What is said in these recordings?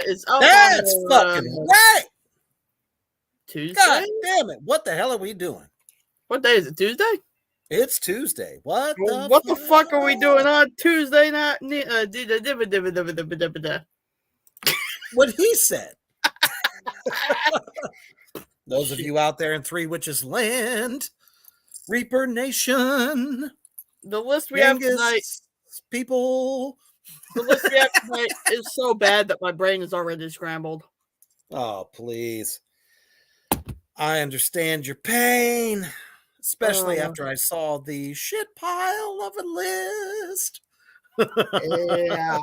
is up That's on fucking right. Tuesday. God damn it! What the hell are we doing? What day is it? Tuesday. It's Tuesday. What the fuck are we doing on Tuesday night? What he said. Those of you out there in Three Witches Land, Reaper Nation, the list we Gangis have tonight, people. The list we have tonight is so bad that my brain is already scrambled. Oh, please. I understand your pain, especially after I saw the shit pile of a list. Yeah.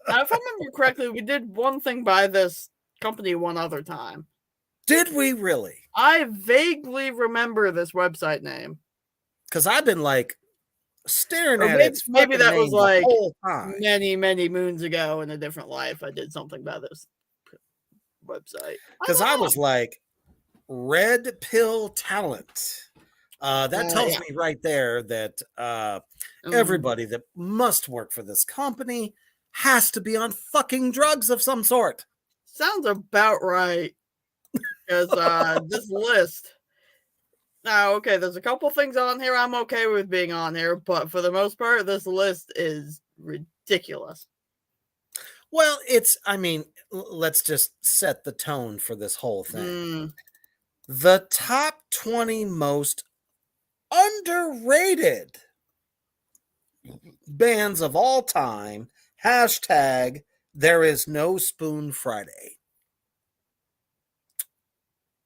Now, if I remember correctly, we did one thing by this company one other time. Did we really? I vaguely remember this website name. Because I've been like staring or at it. Maybe that was like the whole time. many, many moons ago in a different life. I did something about this website. Because I was like, Red Pill Talent. That tells me right there that everybody that must work for this company has to be on fucking drugs of some sort. Sounds about right. Because this list. Now, okay, there's a couple things on here I'm okay with being on here, but for the most part, this list is ridiculous. Well, let's just set the tone for this whole thing. The top 20 most underrated bands of all time, hashtag there is no Spoon Friday.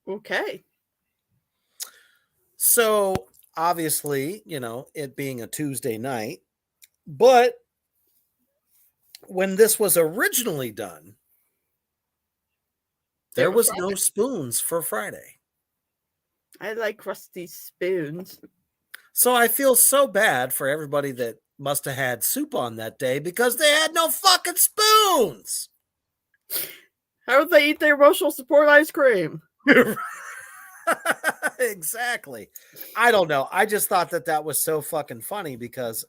Okay. So, obviously, it being a Tuesday night, but when this was originally done, there was no spoons for Friday. I like rusty spoons. So I feel so bad for everybody that must have had soup on that day because they had no fucking spoons. How would they eat their emotional support ice cream? Exactly. I don't know. I just thought that was so fucking funny because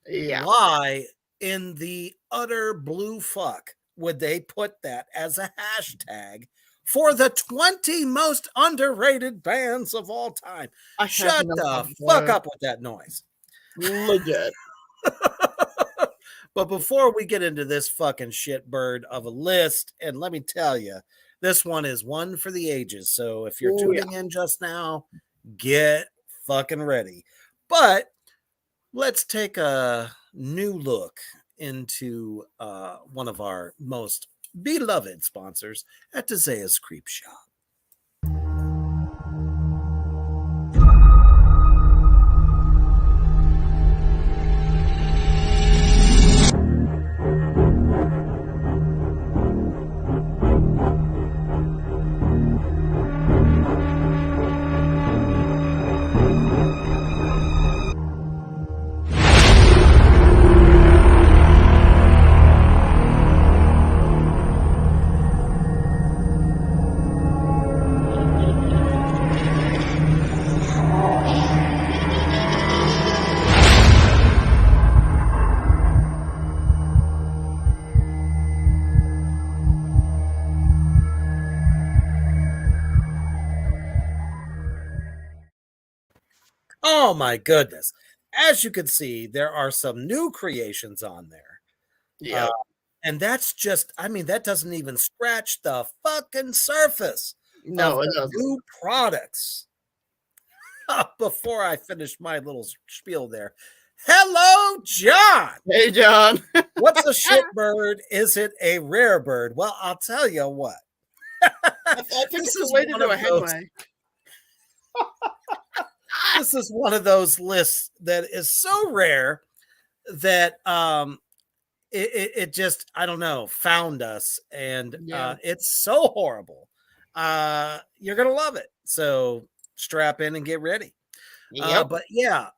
why in the utter blue fuck would they put that as a hashtag for the 20 most underrated bands of all time? Shut the fuck up with that noise. Legit. But before we get into this fucking shitbird of a list, and let me tell you, this one is one for the ages. So if you're tuning in just now, get fucking ready. But let's take a new look into one of our most beloved sponsors at Dezea's Creep Shop. Oh my goodness. As you can see, there are some new creations on there. Yeah. And that's just, that doesn't even scratch the fucking surface of the new products. Before I finish my little spiel there. Hello, John. Hey, John. What's a shit bird? Is it a rare bird? Well, I'll tell you what. I think this is a way to do a headway. This is one of those lists that is so rare that it just, I don't know, found us, and it's so horrible. You're gonna love it. So strap in and get ready. But yeah,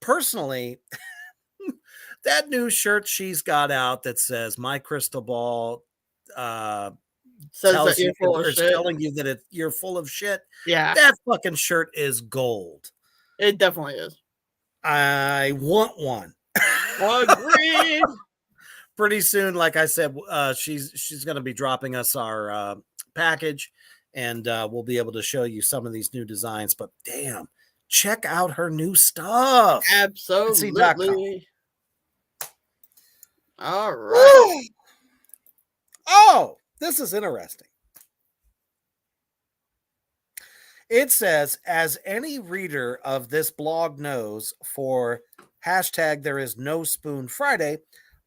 personally, that new shirt she's got out that says "My Crystal Ball" says that you're full of shit. Telling you that you're full of shit. Yeah, that fucking shirt is gold. It definitely is. I want one. Agreed. pretty soon, like I said, she's going to be dropping us our package, and we'll be able to show you some of these new designs. But damn, check out her new stuff. Absolutely. All right. Oh, this is interesting. It says, as any reader of this blog knows, for hashtag there is no spoon Friday,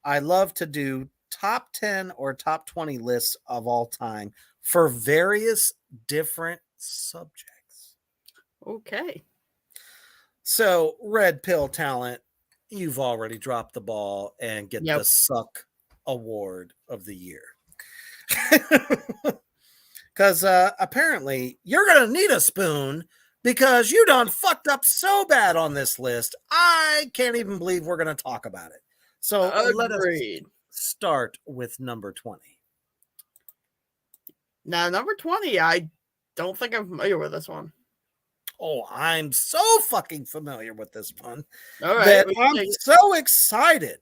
I love to do top 10 or top 20 lists of all time for various different subjects. Okay. So, Red Pill Talent, you've already dropped the ball and get the Suck Award of the year. Because apparently you're going to need a spoon because you done fucked up so bad on this list. I can't even believe we're going to talk about it. So let us start with number 20. Now, number 20, I don't think I'm familiar with this one. Oh, I'm so fucking familiar with this one. All right, that I'm so excited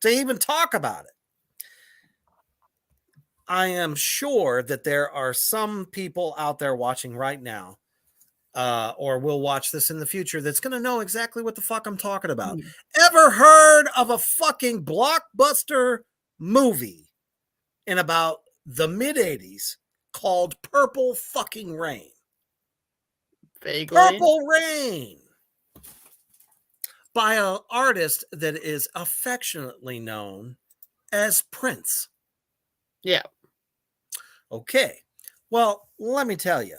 to even talk about it. I am sure that there are some people out there watching right now, or will watch this in the future, that's going to know exactly what the fuck I'm talking about. Ever heard of a fucking blockbuster movie in about the mid-80s called Purple fucking Rain? Vaguely. Purple Rain! By an artist that is affectionately known as Prince. Yeah. Okay. Well, let me tell you,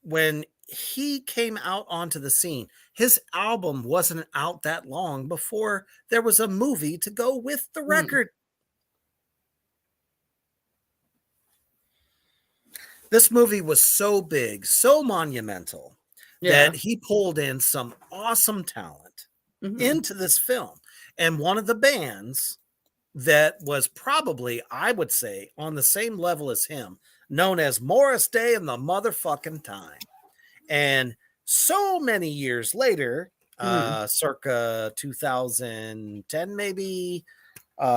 when he came out onto the scene, his album wasn't out that long before there was a movie to go with the record. This movie was so big, so monumental, that he pulled in some awesome talent into this film. And one of the bands that was probably, I would say, on the same level as him, known as Morris Day and the Motherfucking Time. And so many years later, circa 2010, maybe,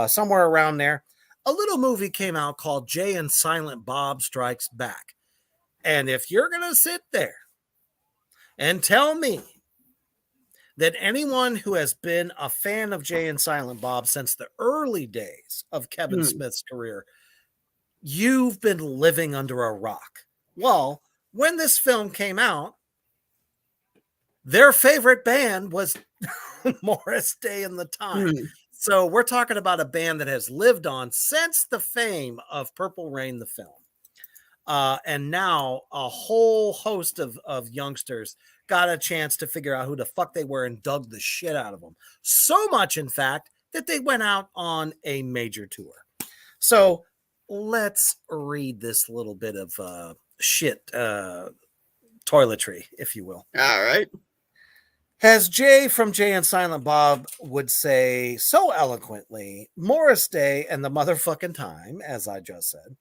somewhere around there, a little movie came out called Jay and Silent Bob Strikes Back. And if you're going to sit there and tell me that anyone who has been a fan of Jay and Silent Bob since the early days of Kevin Smith's career, you've been living under a rock. Well, when this film came out, their favorite band was Morris Day and the Time. So we're talking about a band that has lived on since the fame of Purple Rain, the film. And now a whole host of youngsters got a chance to figure out who the fuck they were and dug the shit out of them. So much, in fact, that they went out on a major tour. So let's read this little bit of shit toiletry, if you will. All right. As Jay from Jay and Silent Bob would say so eloquently, Morris Day and the Motherfucking Time, as I just said,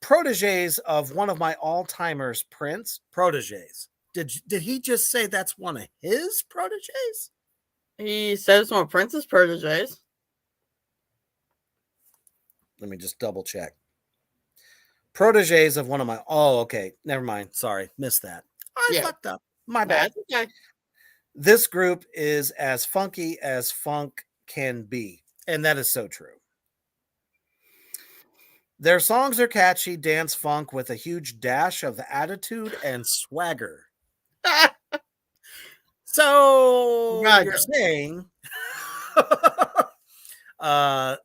proteges of one of my all-timers, Prince. Proteges. Did he just say that's one of his proteges? He says one of Prince's proteges. Let me just double check. Proteges of one of my... Oh, okay. Never mind. Sorry. Missed that. I fucked up. My bad. Okay. This group is as funky as funk can be. And that is so true. Their songs are catchy, dance funk with a huge dash of attitude and swagger. So you're saying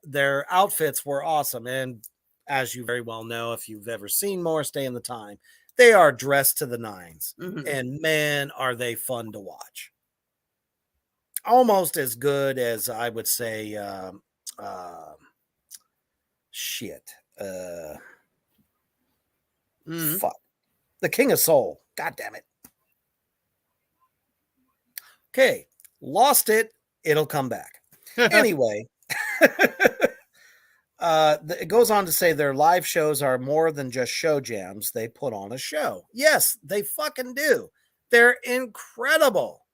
their outfits were awesome. And as you very well know, if you've ever seen Morris Day and the Time, they are dressed to the nines. And man, are they fun to watch. Almost as good as, I would say, fuck. The King of Soul. God damn it. Okay. Lost it. It'll come back. Anyway. It goes on to say their live shows are more than just show jams. They put on a show. Yes, they fucking do. They're incredible.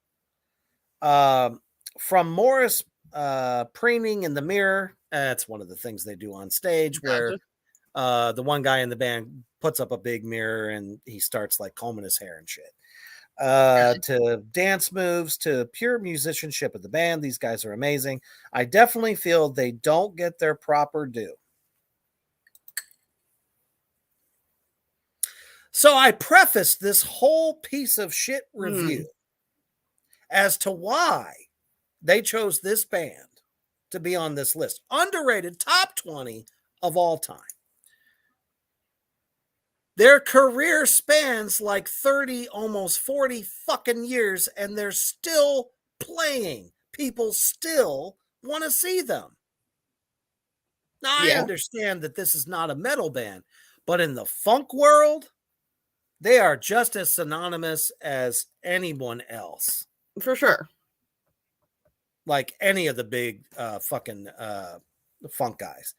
From Morris preening in the mirror. That's one of the things they do on stage where Gotcha. the one guy in the band puts up a big mirror and he starts like combing his hair and shit. To dance moves, to pure musicianship of the band. These guys are amazing. I definitely feel they don't get their proper due. So I prefaced this whole piece of shit review as to why they chose this band to be on this list. Underrated top 20 of all time. Their career spans like 30, almost 40 fucking years, and they're still playing. People still want to see them. Now, I understand that this is not a metal band, but in the funk world, they are just as synonymous as anyone else. For sure. Like any of the big fucking funk guys.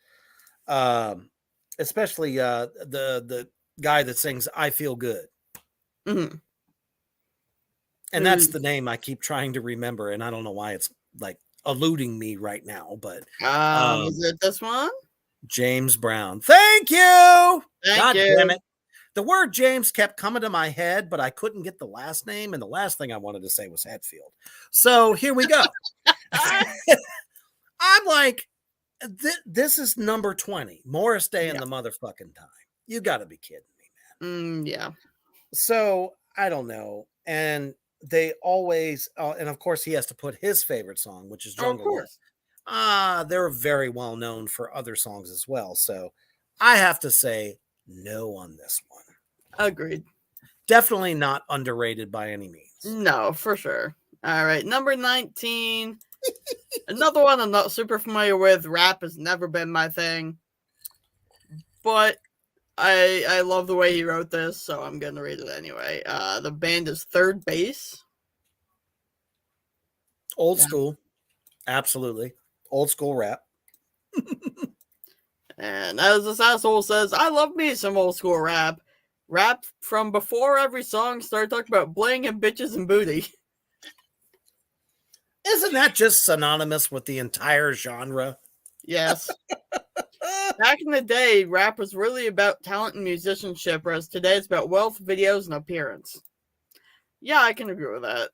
Especially the guy that sings I Feel Good. Mm-hmm. And that's the name I keep trying to remember, and I don't know why it's like eluding me right now, but is it this one? James Brown. Thank you. Thank you. Damn it. The word James kept coming to my head, but I couldn't get the last name, and the last thing I wanted to say was Hetfield. So here we go. I'm like, this is number 20. Morris Day in the motherfucking time. You got to be kidding me, man. Yeah. So I don't know. And they always, and of course, he has to put his favorite song, which is Jungle. Of course. They're very well known for other songs as well. So I have to say no on this one. Agreed. Definitely not underrated by any means. No, for sure. All right. Number 19. Another one I'm not super familiar with. Rap has never been my thing. But I love the way he wrote this, so I'm going to read it anyway. The band is Third Base. Old school. Absolutely. Old school rap. And as this asshole says, I love me some old school rap. Rap from before every song started talking about bling and bitches and booty. Isn't that just synonymous with the entire genre? Yes. Back in the day, rap was really about talent and musicianship, whereas today it's about wealth, videos, and appearance. Yeah, I can agree with that.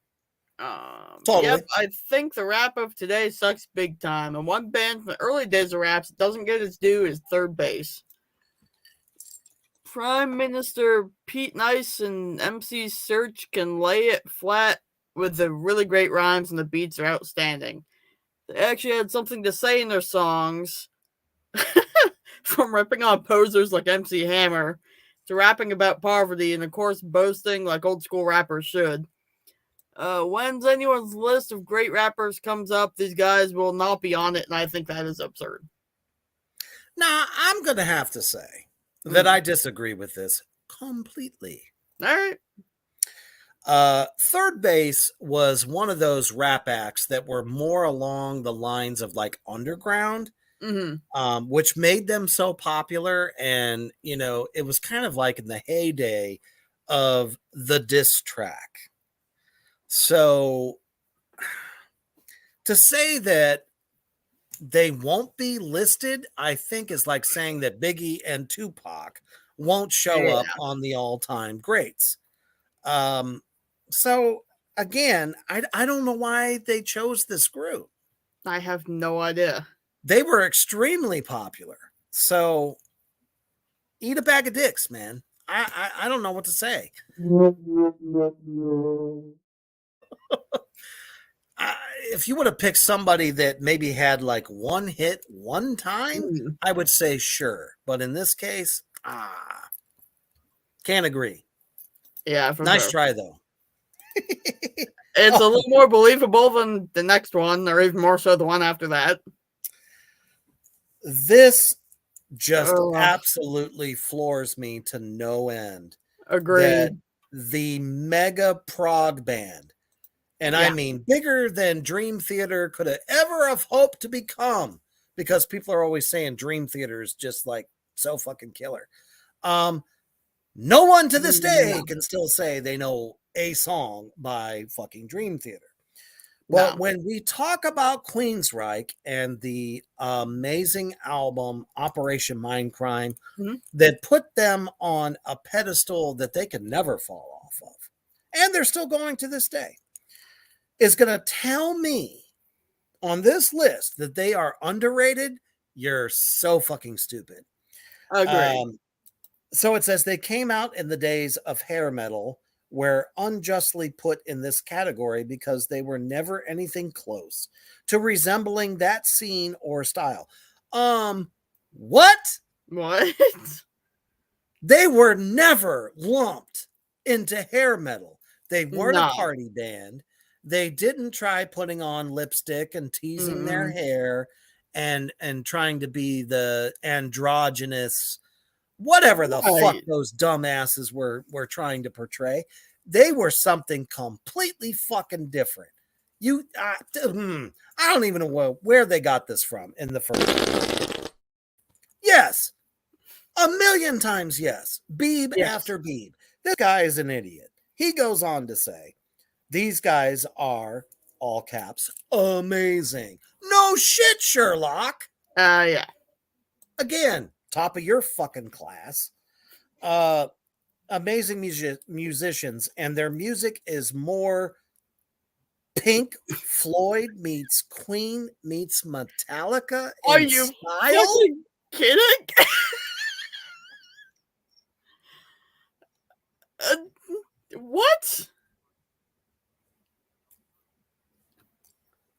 Totally. Yep, I think the rap of today sucks big time, and one band from the early days of raps that doesn't get its due is Third Base. Prime Minister Pete Nice and MC Search can lay it flat with the really great rhymes, and the beats are outstanding. They actually had something to say in their songs, from ripping on posers like MC Hammer to rapping about poverty and, of course, boasting like old school rappers should. When anyone's list of great rappers comes up, these guys will not be on it, and I think that is absurd. Now, I'm going to have to say that I disagree with this completely. All right. Third Base was one of those rap acts that were more along the lines of like underground, which made them so popular. And, you know, it was kind of like in the heyday of the diss track. So to say that they won't be listed, I think is like saying that Biggie and Tupac won't show up on the all-time greats. So again, I don't know why they chose this group. I have no idea. They were extremely popular. So eat a bag of dicks, man. I don't know what to say. If you would have picked somebody that maybe had like one hit one time, I would say sure. But in this case, can't agree. Yeah, for nice sure. Try though. It's a little more believable than the next one, or even more so the one after that. This just absolutely floors me to no end. Agreed. The mega prog band, and I mean bigger than Dream Theater could have ever have hoped to become, because people are always saying Dream Theater is just like so fucking killer. No one to this day can still say they know a song by fucking Dream Theater. But No. when we talk about Queensryche and the amazing album Operation Mindcrime Mhm. that put them on a pedestal that they could never fall off of, and they're still going to this day, is going to tell me on this list that they are underrated, you're so fucking stupid. Agreed. So it says they came out in the days of hair metal, were unjustly put in this category because they were never anything close to resembling that scene or style. What? What? They were never lumped into hair metal. They weren't a No. party band. They didn't try putting on lipstick and teasing their Mm-mm. hair and trying to be the androgynous whatever the fuck Right. those dumbasses were trying to portray. They were something completely fucking different. I don't even know where they got this from in the first place. Yes, a million times yes. Beeb Yes. after Beeb. This guy is an idiot. He goes on to say, these guys are, all caps, amazing. No shit, Sherlock. Yeah. Again, top of your fucking class. Amazing musicians, and their music is more Pink Floyd meets Queen meets Metallica Are in you style. fucking kidding? Uh, what?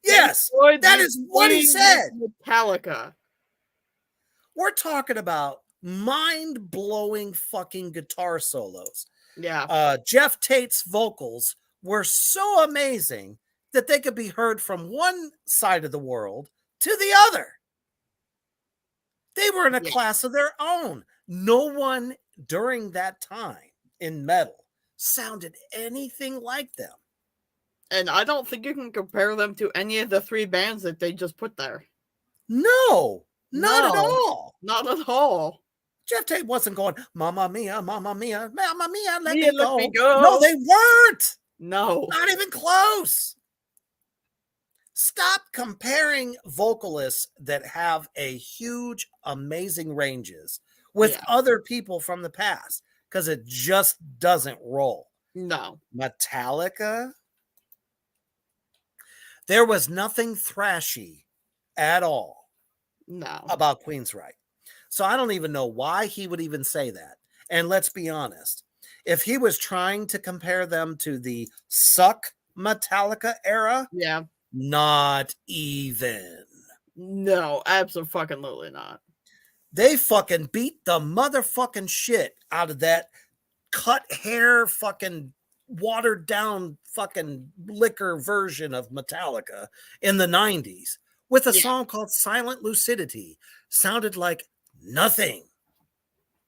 Pink Yes, Floyd that meets is what he Queen meets said. Metallica. We're talking about mind-blowing fucking guitar solos. Yeah. Jeff Tate's vocals were so amazing that they could be heard from one side of the world to the other. They were in a Yeah. class of their own. No one during that time in metal sounded anything like them. And I don't think you can compare them to any of the 3 bands that they just put there. No, not at No. all. Not at all. Jeff Tate wasn't going, Mamma Mia, Mamma Mia, Mamma Mia, let Mia, me let me go. No, go. they weren't. No. Not even close. Stop comparing vocalists that have a huge, amazing ranges with Yeah. other people from the past because it just doesn't roll. No. Metallica, there was nothing thrashy at all No. about Queensryche. So I don't even know why he would even say that. And let's be honest, if he was trying to compare them to the suck Metallica era, Yeah. not even. No, absolutely not. They fucking beat the motherfucking shit out of that cut hair fucking watered down fucking liquor version of Metallica in the 90s with a Yeah. song called Silent Lucidity. Sounded like nothing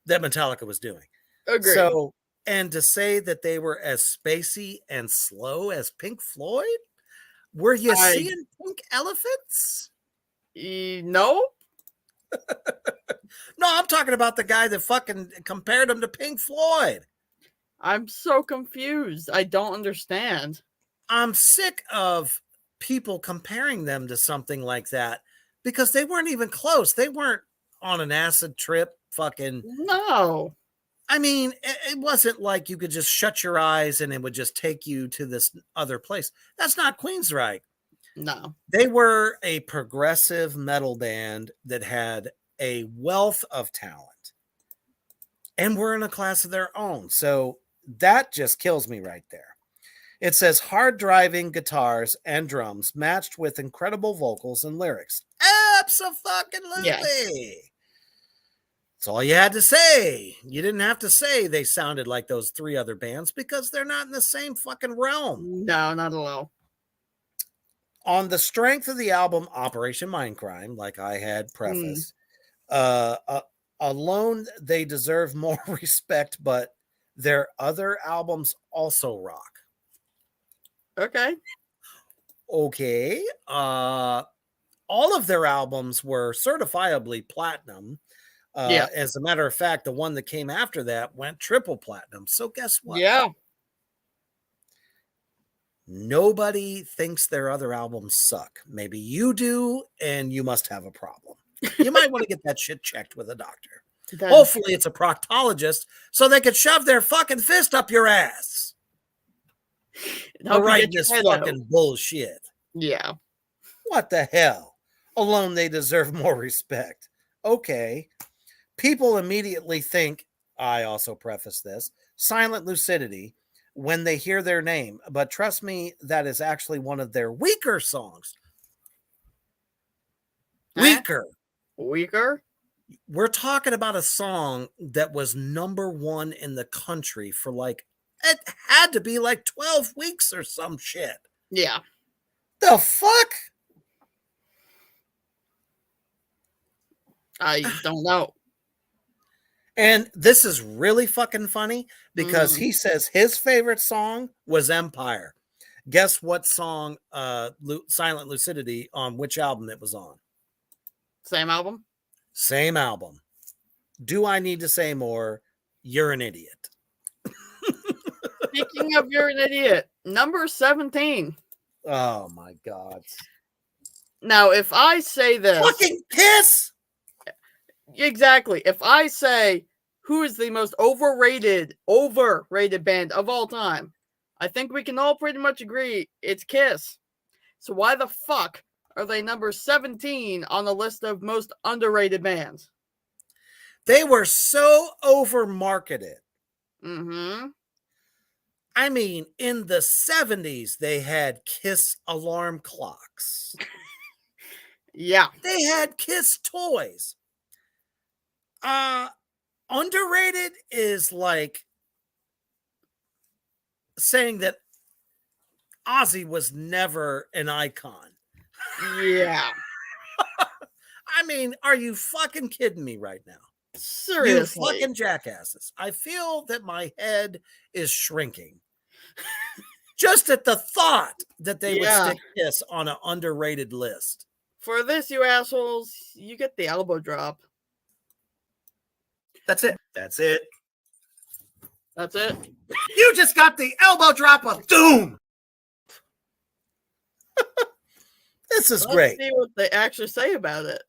that Metallica was doing. Agreed. So, and to say that they were as spacey and slow as Pink Floyd, were you seeing pink elephants? No. No, I'm talking about the guy that fucking compared them to Pink Floyd. I'm so confused. I don't understand. I'm sick of people comparing them to something like that because they weren't even close. They weren't on an acid trip fucking. No. I mean, it wasn't like you could just shut your eyes and it would just take you to this other place. That's not Queensryche. No. They were a progressive metal band that had a wealth of talent and were in a class of their own. So that just kills me right there. It says hard driving guitars and drums matched with incredible vocals and lyrics. Abso-fucking-lutely. Yes. That's all you had to say. You didn't have to say they sounded like those 3 other bands because they're not in the same fucking realm. No, not at all. On the strength of the album Operation Mindcrime, like I had prefaced, alone they deserve more respect, but their other albums also rock. Okay. Okay. All of their albums were certifiably platinum. Yeah. As a matter of fact, the one that came after that went triple platinum. So guess what? Yeah. nobody thinks their other albums suck. Maybe you do, and you must have a problem. You might want to get that shit checked with a doctor. Hopefully it's a proctologist so they could shove their fucking fist up your ass. For writing this fucking bullshit. Yeah. What the hell? Alone they deserve more respect. Okay. People immediately think, I also preface this, silent lucidity when they hear their name. But trust me, that is actually one of their weaker songs. Weaker. Weaker? We're talking about a song that was #1 in the country for like, it had to be like 12 weeks or some shit. Yeah. The fuck? I don't know. And this is really fucking funny because he says his favorite song was Empire. Guess what song, Silent Lucidity, on which album it was on? Same album? Same album. Do I need to say more? You're an idiot. Speaking of you're an idiot, number 17. Oh my God. Now, if I say this... Fucking Kiss! Exactly. If I say who is the most overrated band of all time, I think we can all pretty much agree it's Kiss. So why the fuck are they number 17 on the list of most underrated bands? They were so over-marketed. Mm-hmm. I mean, in the 70s, they had Kiss alarm clocks. Yeah. They had Kiss toys. Underrated is like saying that Ozzy was never an icon. Yeah. I mean, are you fucking kidding me right now? Seriously. You fucking jackasses. I feel that my head is shrinking. Just at the thought that they would stick Kiss on an underrated list. For this, you assholes, you get the elbow drop. That's it. That's it. That's it. You just got the elbow drop of doom. This is great. Let's see what they actually say about it.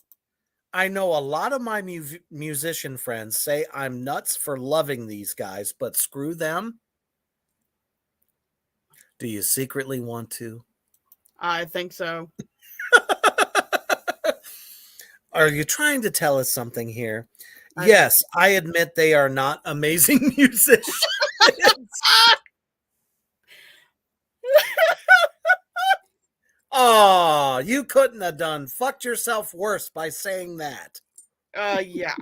I know a lot of my musician friends say I'm nuts for loving these guys, but screw them. Do you secretly want to? I think so. Are you trying to tell us something here? Yes, I admit they are not amazing musicians. Oh, you couldn't have fucked yourself worse by saying that. Yeah.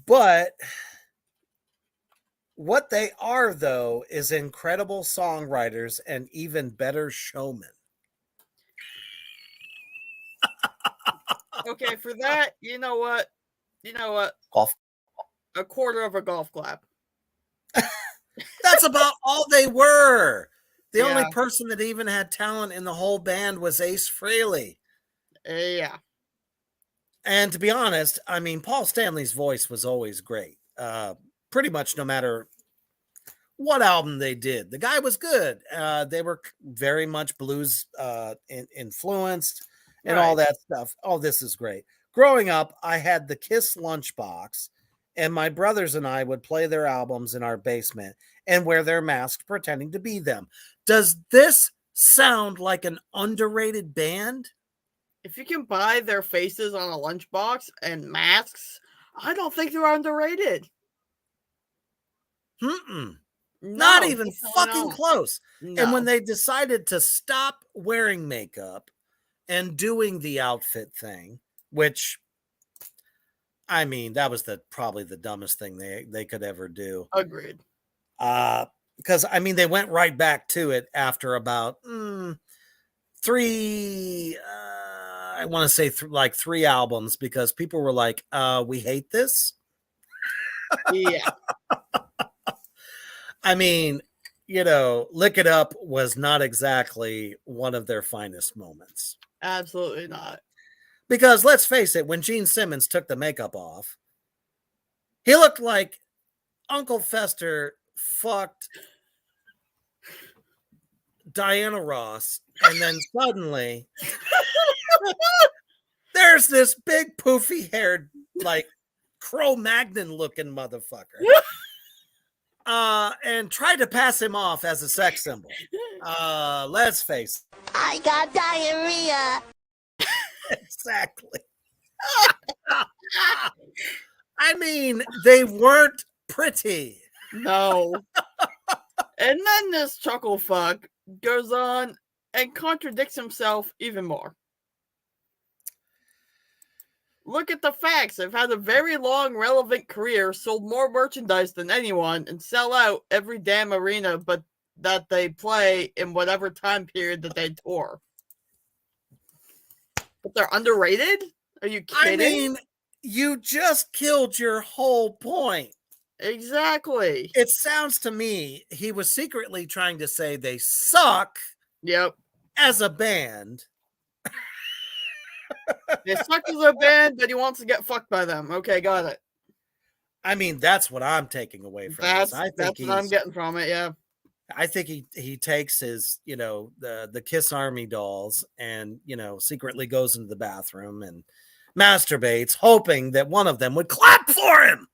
But what they are, though, is incredible songwriters and even better showmen. Okay, for that, you know what? Golf. A quarter of a golf clap. That's about all they were. The only person that even had talent in the whole band was Ace Frehley. Yeah. And to be honest, I mean, Paul Stanley's voice was always great. Pretty much no matter what album they did. The guy was good. They were very much blues influenced and all that stuff. Oh, this is great. Growing up, I had the Kiss lunchbox, and my brothers and I would play their albums in our basement and wear their masks pretending to be them. Does this sound like an underrated band? If you can buy their faces on a lunchbox and masks, I don't think they're underrated. No, not even fucking close. No. And when they decided to stop wearing makeup and doing the outfit thing, which, I mean, that was probably the dumbest thing they could ever do. Agreed. Because, I mean, they went right back to it after about three, I want to say like 3 albums, because people were like, we hate this. Yeah. I mean, you know, Lick It Up was not exactly one of their finest moments. Absolutely not. Because let's face it, when Gene Simmons took the makeup off, he looked like Uncle Fester fucked Diana Ross, and then suddenly there's this big poofy haired, like Cro-Magnon looking motherfucker. And tried to pass him off as a sex symbol. Let's face it. I got diarrhea. Exactly. I mean, they weren't pretty. No. And then this chuckle fuck goes on and contradicts himself even more. Look at the facts. They've had a very long, relevant career, sold more merchandise than anyone, and sell out every damn arena but that they play in whatever time period that they tour. But they're underrated? Are you kidding? I mean, you just killed your whole point. Exactly. It sounds to me he was secretly trying to say they suck. Yep. As a band. They suck as a band, but he wants to get fucked by them. Okay, got it. I mean, that's what I'm taking away from this. That's what I'm getting from it, yeah. I think he takes his, the Kiss Army dolls and, secretly goes into the bathroom and masturbates, hoping that one of them would clap for him.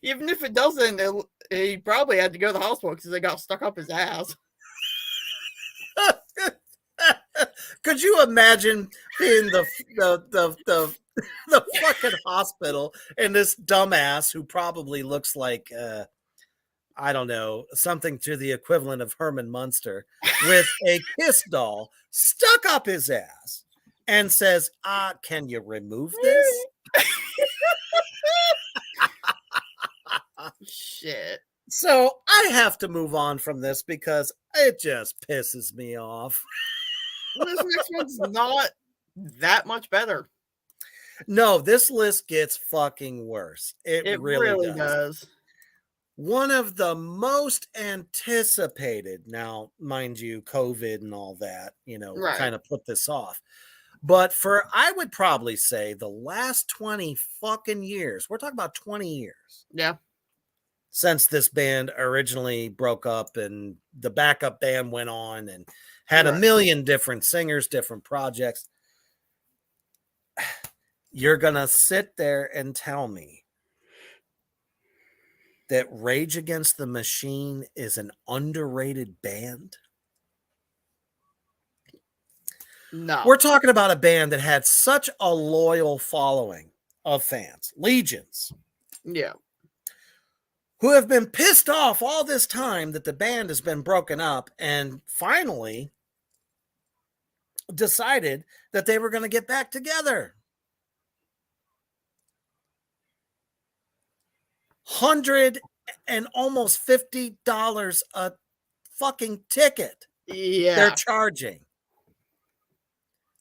Even if it doesn't, he probably had to go to the hospital because they got stuck up his ass. Could you imagine being the fucking hospital and this dumbass who probably looks like I don't know, something to the equivalent of Herman Munster with a Kiss doll stuck up his ass and says, can you remove this? Shit. So I have to move on from this because it just pisses me off. This next one's not that much better. No, this list gets fucking worse. It really does. One of the most anticipated, now, mind you, COVID and all that, kind of put this off. But I would probably say the last 20 fucking years, we're talking about 20 years. Yeah. Since this band originally broke up and the backup band went on and had a million different singers, different projects. You're going to sit there and tell me that Rage Against the Machine is an underrated band? No. We're talking about a band that had such a loyal following of fans, legions. Yeah. Who have been pissed off all this time that the band has been broken up and finally decided that they were going to get back together. $100 and almost $50 a fucking ticket. Yeah. They're charging.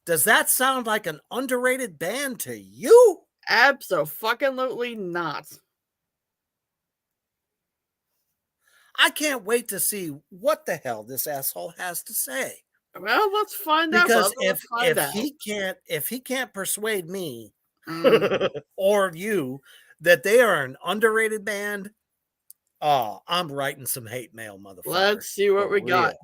Does that sound like an underrated band to you? Abso-fucking-lutely not. I can't wait to see what the hell this asshole has to say. Well, let's find out. Because if he can't persuade me or you that they are an underrated band, I'm writing some hate mail, motherfucker. Let's see what we got.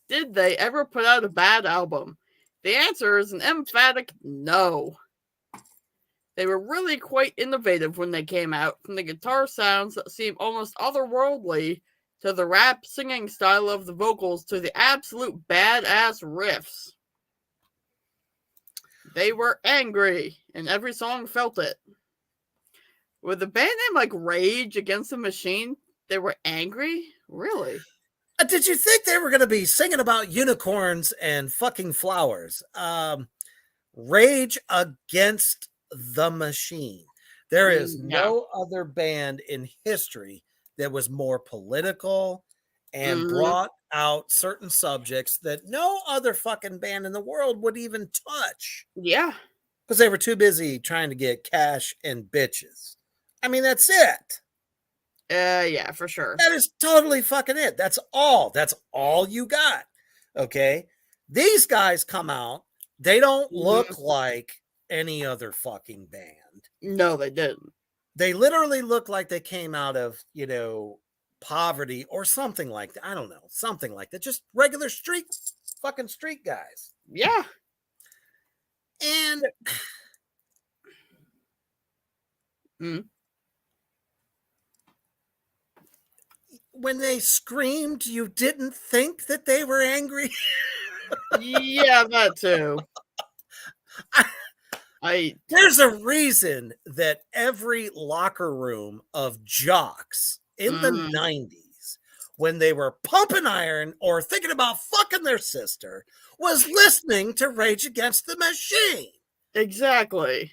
Did they ever put out a bad album? The answer is an emphatic no. They were really quite innovative when they came out, from the guitar sounds that seem almost otherworldly to the rap singing style of the vocals to the absolute badass riffs. They were angry, and every song felt it. With a band name like Rage Against the Machine, they were angry? Really? Did you think they were going to be singing about unicorns and fucking flowers? Rage Against the Machine. There is no other band in history that was more political and brought out certain subjects that no other fucking band in the world would even touch. Yeah. Because they were too busy trying to get cash and bitches. I mean, that's it. Yeah, for sure. That is totally fucking it. That's all. That's all you got. Okay? These guys come out. They don't look like any other fucking band. No, they didn't. They literally look like they came out of, poverty or something like that. I don't know, something like that. Just regular fucking street guys. Yeah. And when they screamed, you didn't think that they were angry? Yeah, that too. There's a reason that every locker room of jocks in the 90s, when they were pumping iron or thinking about fucking their sister, was listening to Rage Against the Machine. Exactly.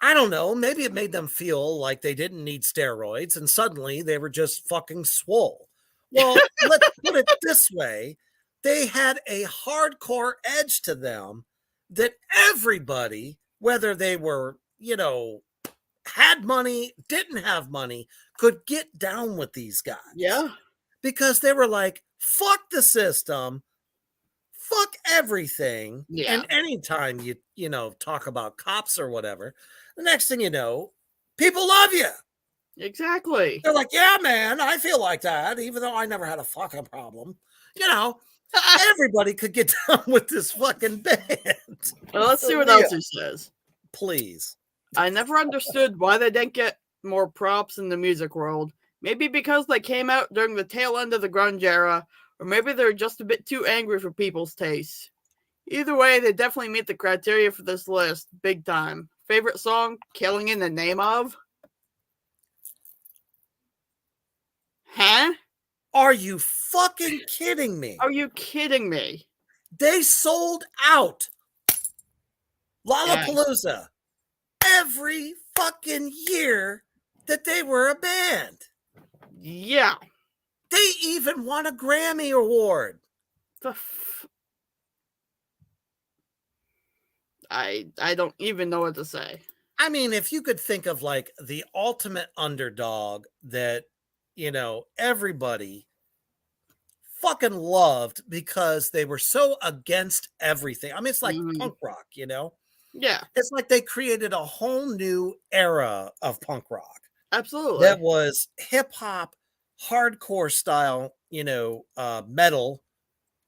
I don't know. Maybe it made them feel like they didn't need steroids and suddenly they were just fucking swole. Well, let's put it this way. They had a hardcore edge to them that everybody, whether they were, had money, didn't have money, could get down with these guys. Yeah. Because they were like, fuck the system, fuck everything. Yeah. And anytime you talk about cops or whatever, the next thing you know, people love you. Exactly. They're like, yeah, man, I feel like that, even though I never had a fucking problem. Everybody could get down with this fucking band. Well, let's see what else he says. Please. I never understood why they didn't get more props in the music world. Maybe because they came out during the tail end of the grunge era, or maybe they're just a bit too angry for people's tastes. Either way, they definitely meet the criteria for this list, big time. Favorite song, Killing in the Name of? Huh? Are you fucking kidding me? Are you kidding me? They sold out Lollapalooza every fucking year that they were a band. Yeah. They even won a Grammy award. I don't even know what to say. I mean, if you could think of like the ultimate underdog that, everybody fucking loved because they were so against everything. I mean, it's like punk rock, Yeah. It's like they created a whole new era of punk rock. Absolutely. That was hip hop, hardcore style, metal,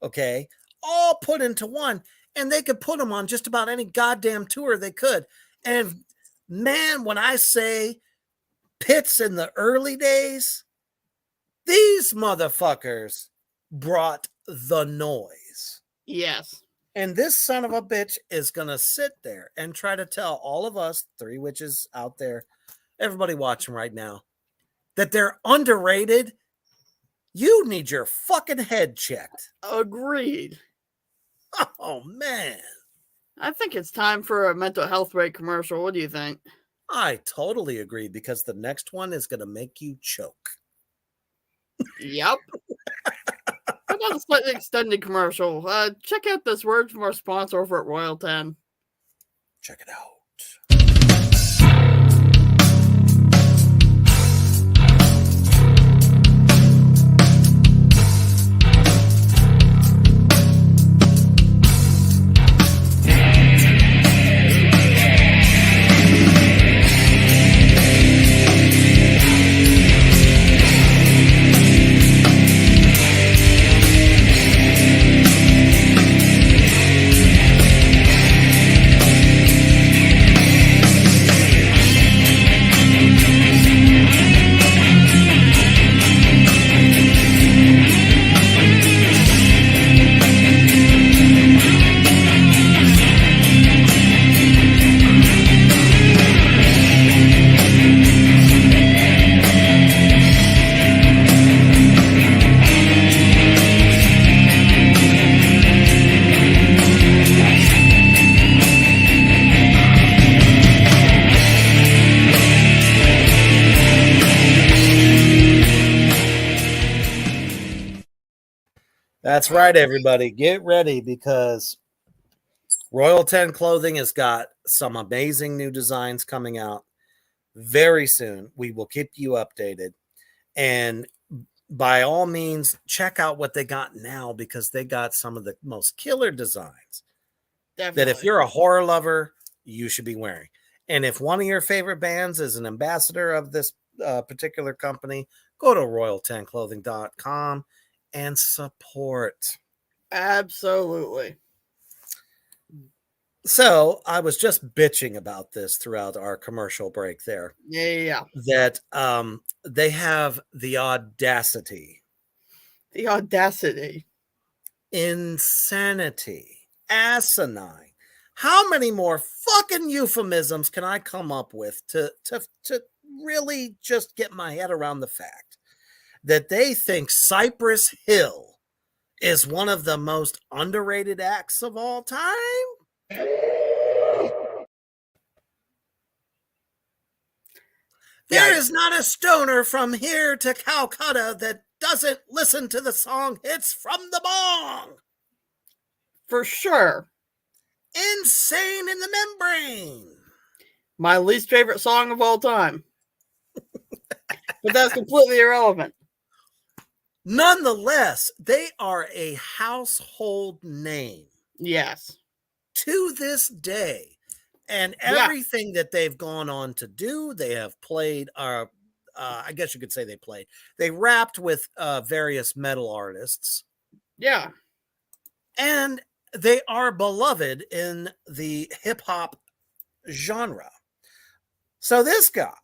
okay, all put into one. And they could put them on just about any goddamn tour they could. And man, when I say pits in the early days, these motherfuckers brought the noise. Yes. And this son of a bitch is going to sit there and try to tell all of us, three witches out there, everybody watching right now, that they're underrated. You need your fucking head checked. Agreed. Oh, man. I think it's time for a mental health break commercial. What do you think? I totally agree, because the next one is going to make you choke. Yep. Another slightly extended commercial. Check out this word from our sponsor over at Royal 10. Check it out. That's right, everybody. Get ready, because Royal 10 Clothing has got some amazing new designs coming out very soon. We will keep you updated. And by all means, check out what they got now, because they got some of the most killer designs. Definitely. That if you're a horror lover, you should be wearing. And if one of your favorite bands is an ambassador of this particular company, go to royal10clothing.com and support. Absolutely. So I was just bitching about this throughout our commercial break there. Yeah. That they have the audacity. The audacity. Insanity. Asinine. How many more fucking euphemisms can I come up with to really just get my head around the fact that they think Cypress Hill is one of the most underrated acts of all time? There is not a stoner from here to Calcutta that doesn't listen to the song Hits from the Bong. For sure. Insane in the Membrane. My least favorite song of all time. But that's completely irrelevant. Nonetheless, they are a household name. Yes. To this day. And everything that they've gone on to do, they have played, I guess you could say they played. They rapped with various metal artists. Yeah. And they are beloved in the hip hop genre. So this guy,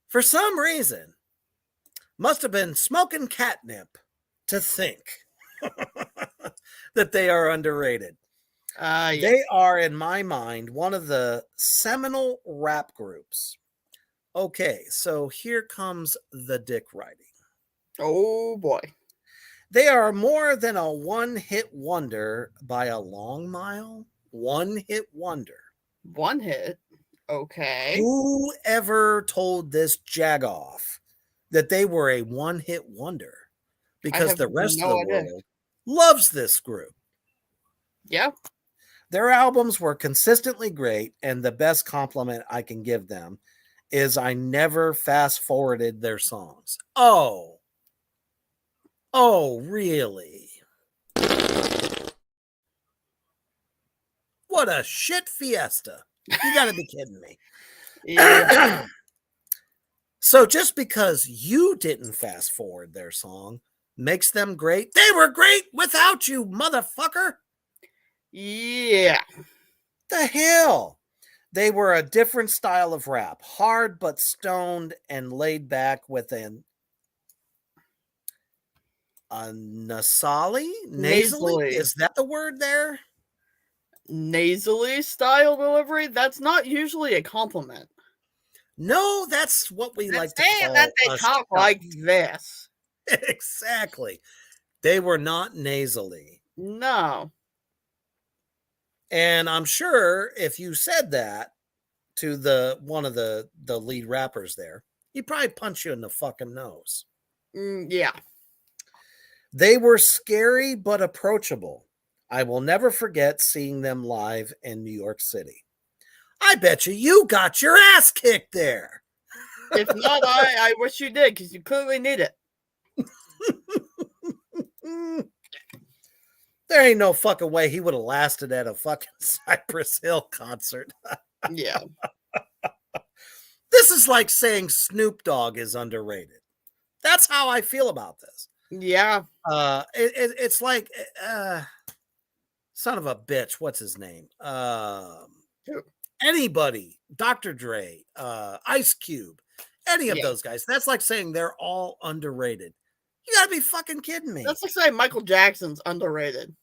for some reason, must have been smoking catnip to think that they are underrated. They are, in my mind, one of the seminal rap groups. Okay, so here comes the dick writing. Oh boy. They are more than a one-hit wonder by a long mile. One-hit wonder. One hit? Okay. Who ever told this jagoff that they were a one-hit wonder? Because the rest of the world loves this group. Yeah. Their albums were consistently great, and the best compliment I can give them is I never fast-forwarded their songs. Oh, really? What a shit fiesta. You gotta be kidding me. Yeah. So just because you didn't fast-forward their song makes them great? They were great without you, motherfucker! Yeah. The hell? They were a different style of rap, hard but stoned and laid back with a nasally? Is that the word there? Nasally style delivery? That's not usually a compliment. No, that's what we like to call that they talk like this. Exactly. They were not nasally. No. And I'm sure if you said that to one of the lead rappers there, he'd probably punch you in the fucking nose. Yeah. They were scary but approachable. I will never forget seeing them live in New York City. I bet you got your ass kicked there. If not, I wish you did, because you clearly need it. There ain't no fucking way he would have lasted at a fucking Cypress Hill concert. Yeah. This is like saying Snoop Dogg is underrated. That's how I feel about this. Yeah. It's like son of a bitch. What's his name? Anybody, Dr. Dre, Ice Cube, any of those guys. That's like saying they're all underrated. You gotta be fucking kidding me. That's like saying Michael Jackson's underrated.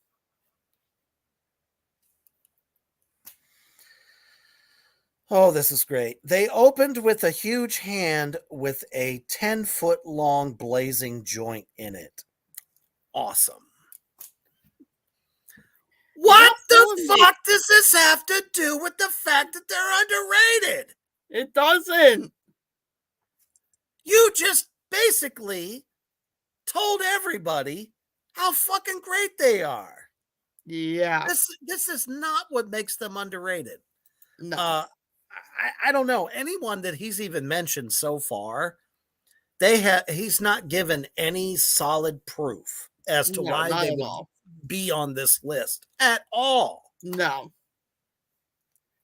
Oh, this is great. They opened with a huge hand with a 10-foot long blazing joint in it. Awesome. What the fuck does this have to do with the fact that they're underrated? It doesn't. You just basically told everybody how fucking great they are. Yeah. This is not what makes them underrated. No. I don't know anyone that he's even mentioned so far. He's not given any solid proof as to why they would be on this list at all. No.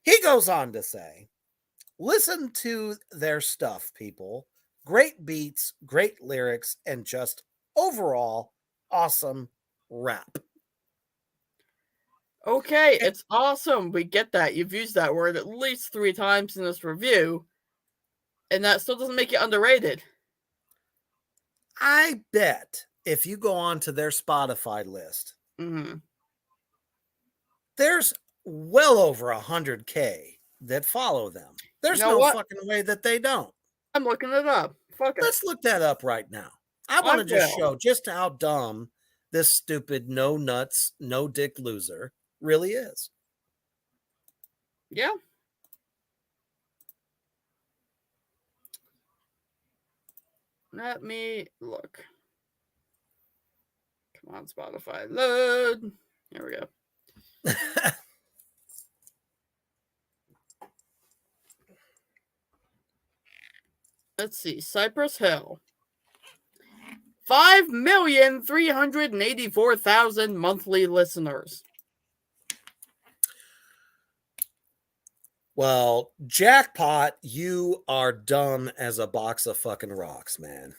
He goes on to say, listen to their stuff, people. Great beats, great lyrics, and just overall awesome rap. Okay, it's awesome. We get that. You've used that word at least 3 times in this review, and that still doesn't make it underrated. I bet if you go on to their Spotify list, there's well over 100K that follow them. There's no fucking way that they don't. I'm looking it up. Fuck it. Let's look that up right now. I want to just show just how dumb this stupid, no nuts, no dick loser really is. Yeah. Let me look. Come on, Spotify. Load. Here we go. Let's see. Cypress Hill. 5,384,000 monthly listeners. Well, jackpot, you are dumb as a box of fucking rocks, man.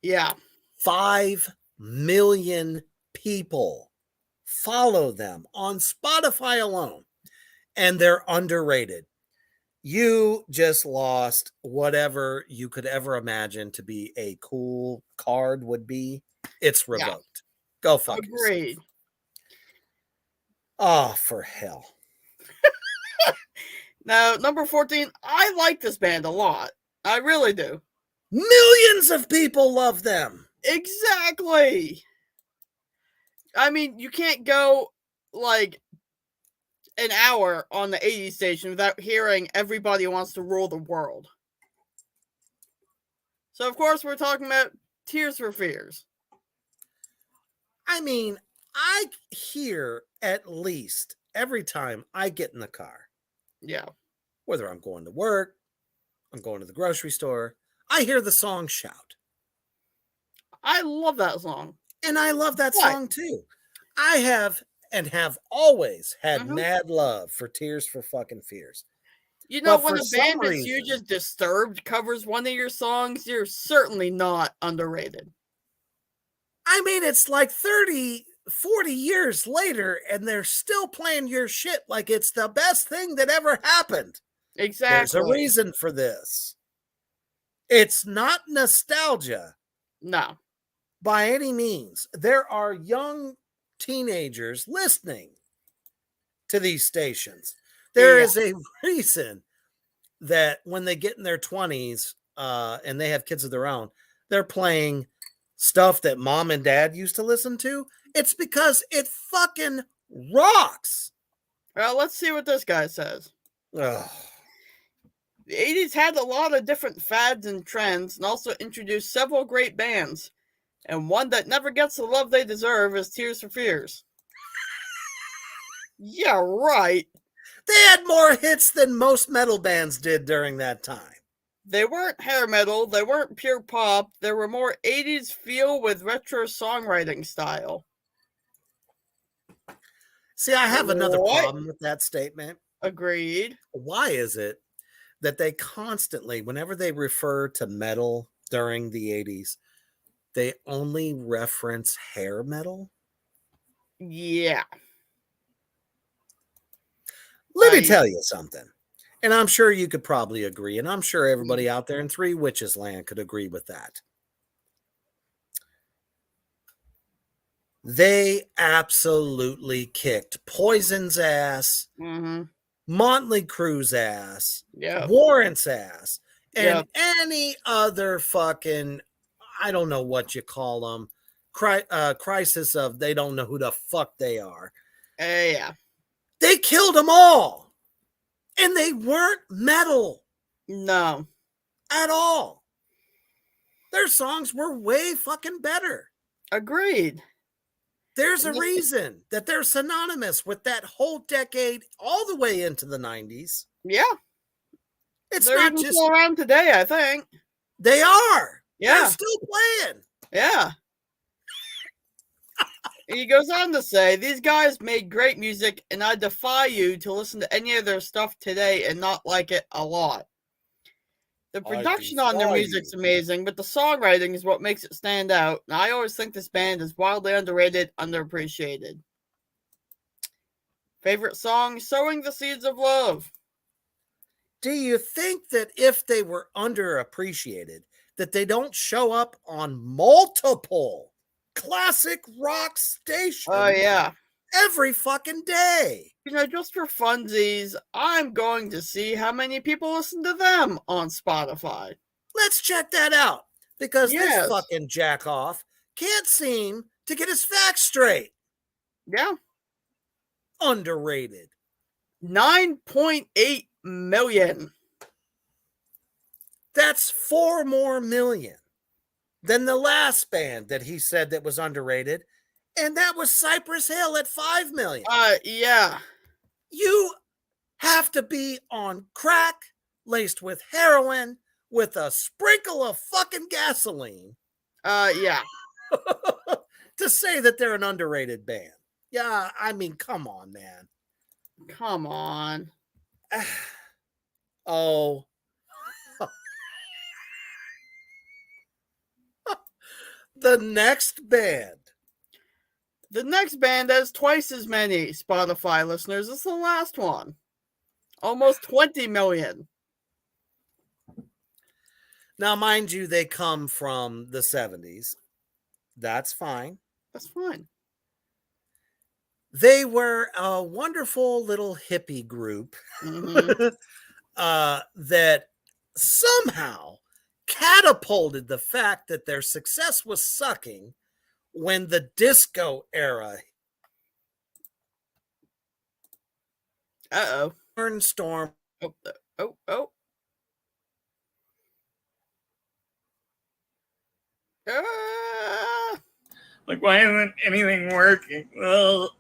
Yeah. 5 million people follow them on Spotify alone, and they're underrated. You just lost whatever you could ever imagine to be a cool card would be. It's revoked. Go fuck Agreed. yourself. Oh, for hell. Now, number 14, I like this band a lot. I really do. Millions of people love them. Exactly. I mean, you can't go like an hour on the 80s station without hearing Everybody Wants to Rule the World. So, of course, we're talking about Tears for Fears. I mean, I hear at least every time I get in the car. Yeah. Whether I'm going to work, I'm going to the grocery store, I hear the song Shout. I love that song. And I love that song too. I have and have always had mad love for Tears for fucking Fears. You know, when a band that's you just Disturbed covers one of your songs, you're certainly not underrated. I mean, it's like 30, 40 years later, and they're still playing your shit like it's the best thing that ever happened. Exactly. There's a reason for this. It's not nostalgia. No. By any means. There are young teenagers listening to these stations. There is a reason that when they get in their 20s and they have kids of their own, they're playing stuff that mom and dad used to listen to. It's because it fucking rocks. Well, let's see what this guy says. Ugh. The 80s had a lot of different fads and trends and also introduced several great bands. And one that never gets the love they deserve is Tears for Fears. Yeah, right. They had more hits than most metal bands did during that time. They weren't hair metal. They weren't pure pop. They were more 80s feel with retro songwriting style. See, I have another problem with that statement. Agreed. Why is it that they constantly, whenever they refer to metal during the 80s, they only reference hair metal? Yeah. Let me tell you something. And I'm sure you could probably agree. And I'm sure everybody out there in Three Witches Land could agree with that. They absolutely kicked Poison's ass, Motley Crue's ass, Warrant's ass, and any other fucking, I don't know what you call them, crisis of they don't know who the fuck they are. Yeah. They killed them all. And they weren't metal. No. At all. Their songs were way fucking better. Agreed. There's a reason that they're synonymous with that whole decade all the way into the 90s. Yeah. It's they're not even just still around today, I think. They are. Yeah. They're still playing. Yeah. He goes on to say, these guys made great music, and I defy you to listen to any of their stuff today and not like it a lot. The production on their music's amazing, but the songwriting is what makes it stand out. And I always think this band is wildly underrated, underappreciated. Favorite song, Sowing the Seeds of Love. Do you think that if they were underappreciated, that they don't show up on multiple classic rock stations? Oh, yeah. Every fucking day. You know, just for funsies, I'm going to see how many people listen to them on Spotify. Let's check that out, because this Yes. fucking jack-off can't seem to get his facts straight. Yeah. Underrated. 9.8 million. That's 4 more million than the last band that he said that was underrated, and that was Cypress Hill at 5 million. Yeah. You have to be on crack, laced with heroin, with a sprinkle of fucking gasoline. Yeah. To say that they're an underrated band. Yeah, I mean, come on, man. Come on. Oh. The next band. The next band has twice as many Spotify listeners as the last one. Almost 20 million. Now, mind you, they come from the 70s. That's fine. That's fine. They were a wonderful little hippie group that somehow catapulted the fact that their success was sucking when the disco era. Storm. Oh. Like, why isn't anything working? Well,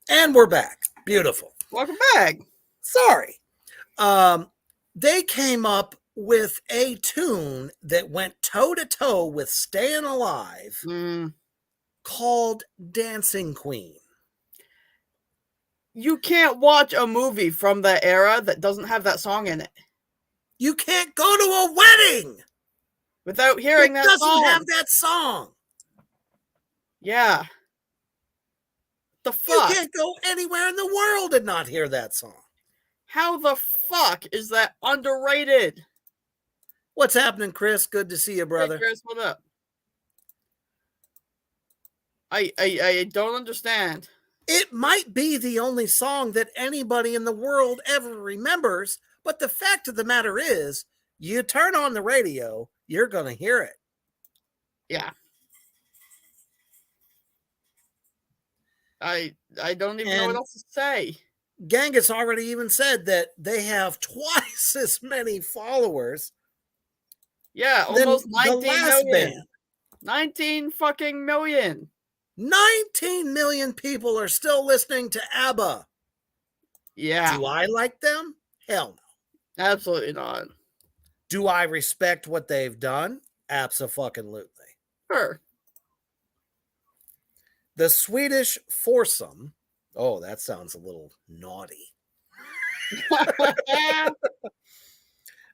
and we're back. Beautiful. Welcome back. Sorry. They came up with a tune that went toe-to-toe with Staying Alive called Dancing Queen. You can't watch a movie from that era that doesn't have that song in it. You can't go to a wedding without hearing that song. Doesn't have that song. Yeah. The fuck? You can't go anywhere in the world and not hear that song. How the fuck is that underrated? What's happening, Chris? Good to see you, brother. Hey, Chris, what up? I don't understand. It might be the only song that anybody in the world ever remembers, but the fact of the matter is, you turn on the radio, you're going to hear it. Yeah. I don't even know what else to say. Gangis already even said that they have twice as many followers. Yeah, almost 19 million. Band. 19 fucking million. 19 million people are still listening to ABBA. Yeah. Do I like them? Hell no. Absolutely not. Do I respect what they've done? Absolutely. Sure. The Swedish foursome. Oh, that sounds a little naughty.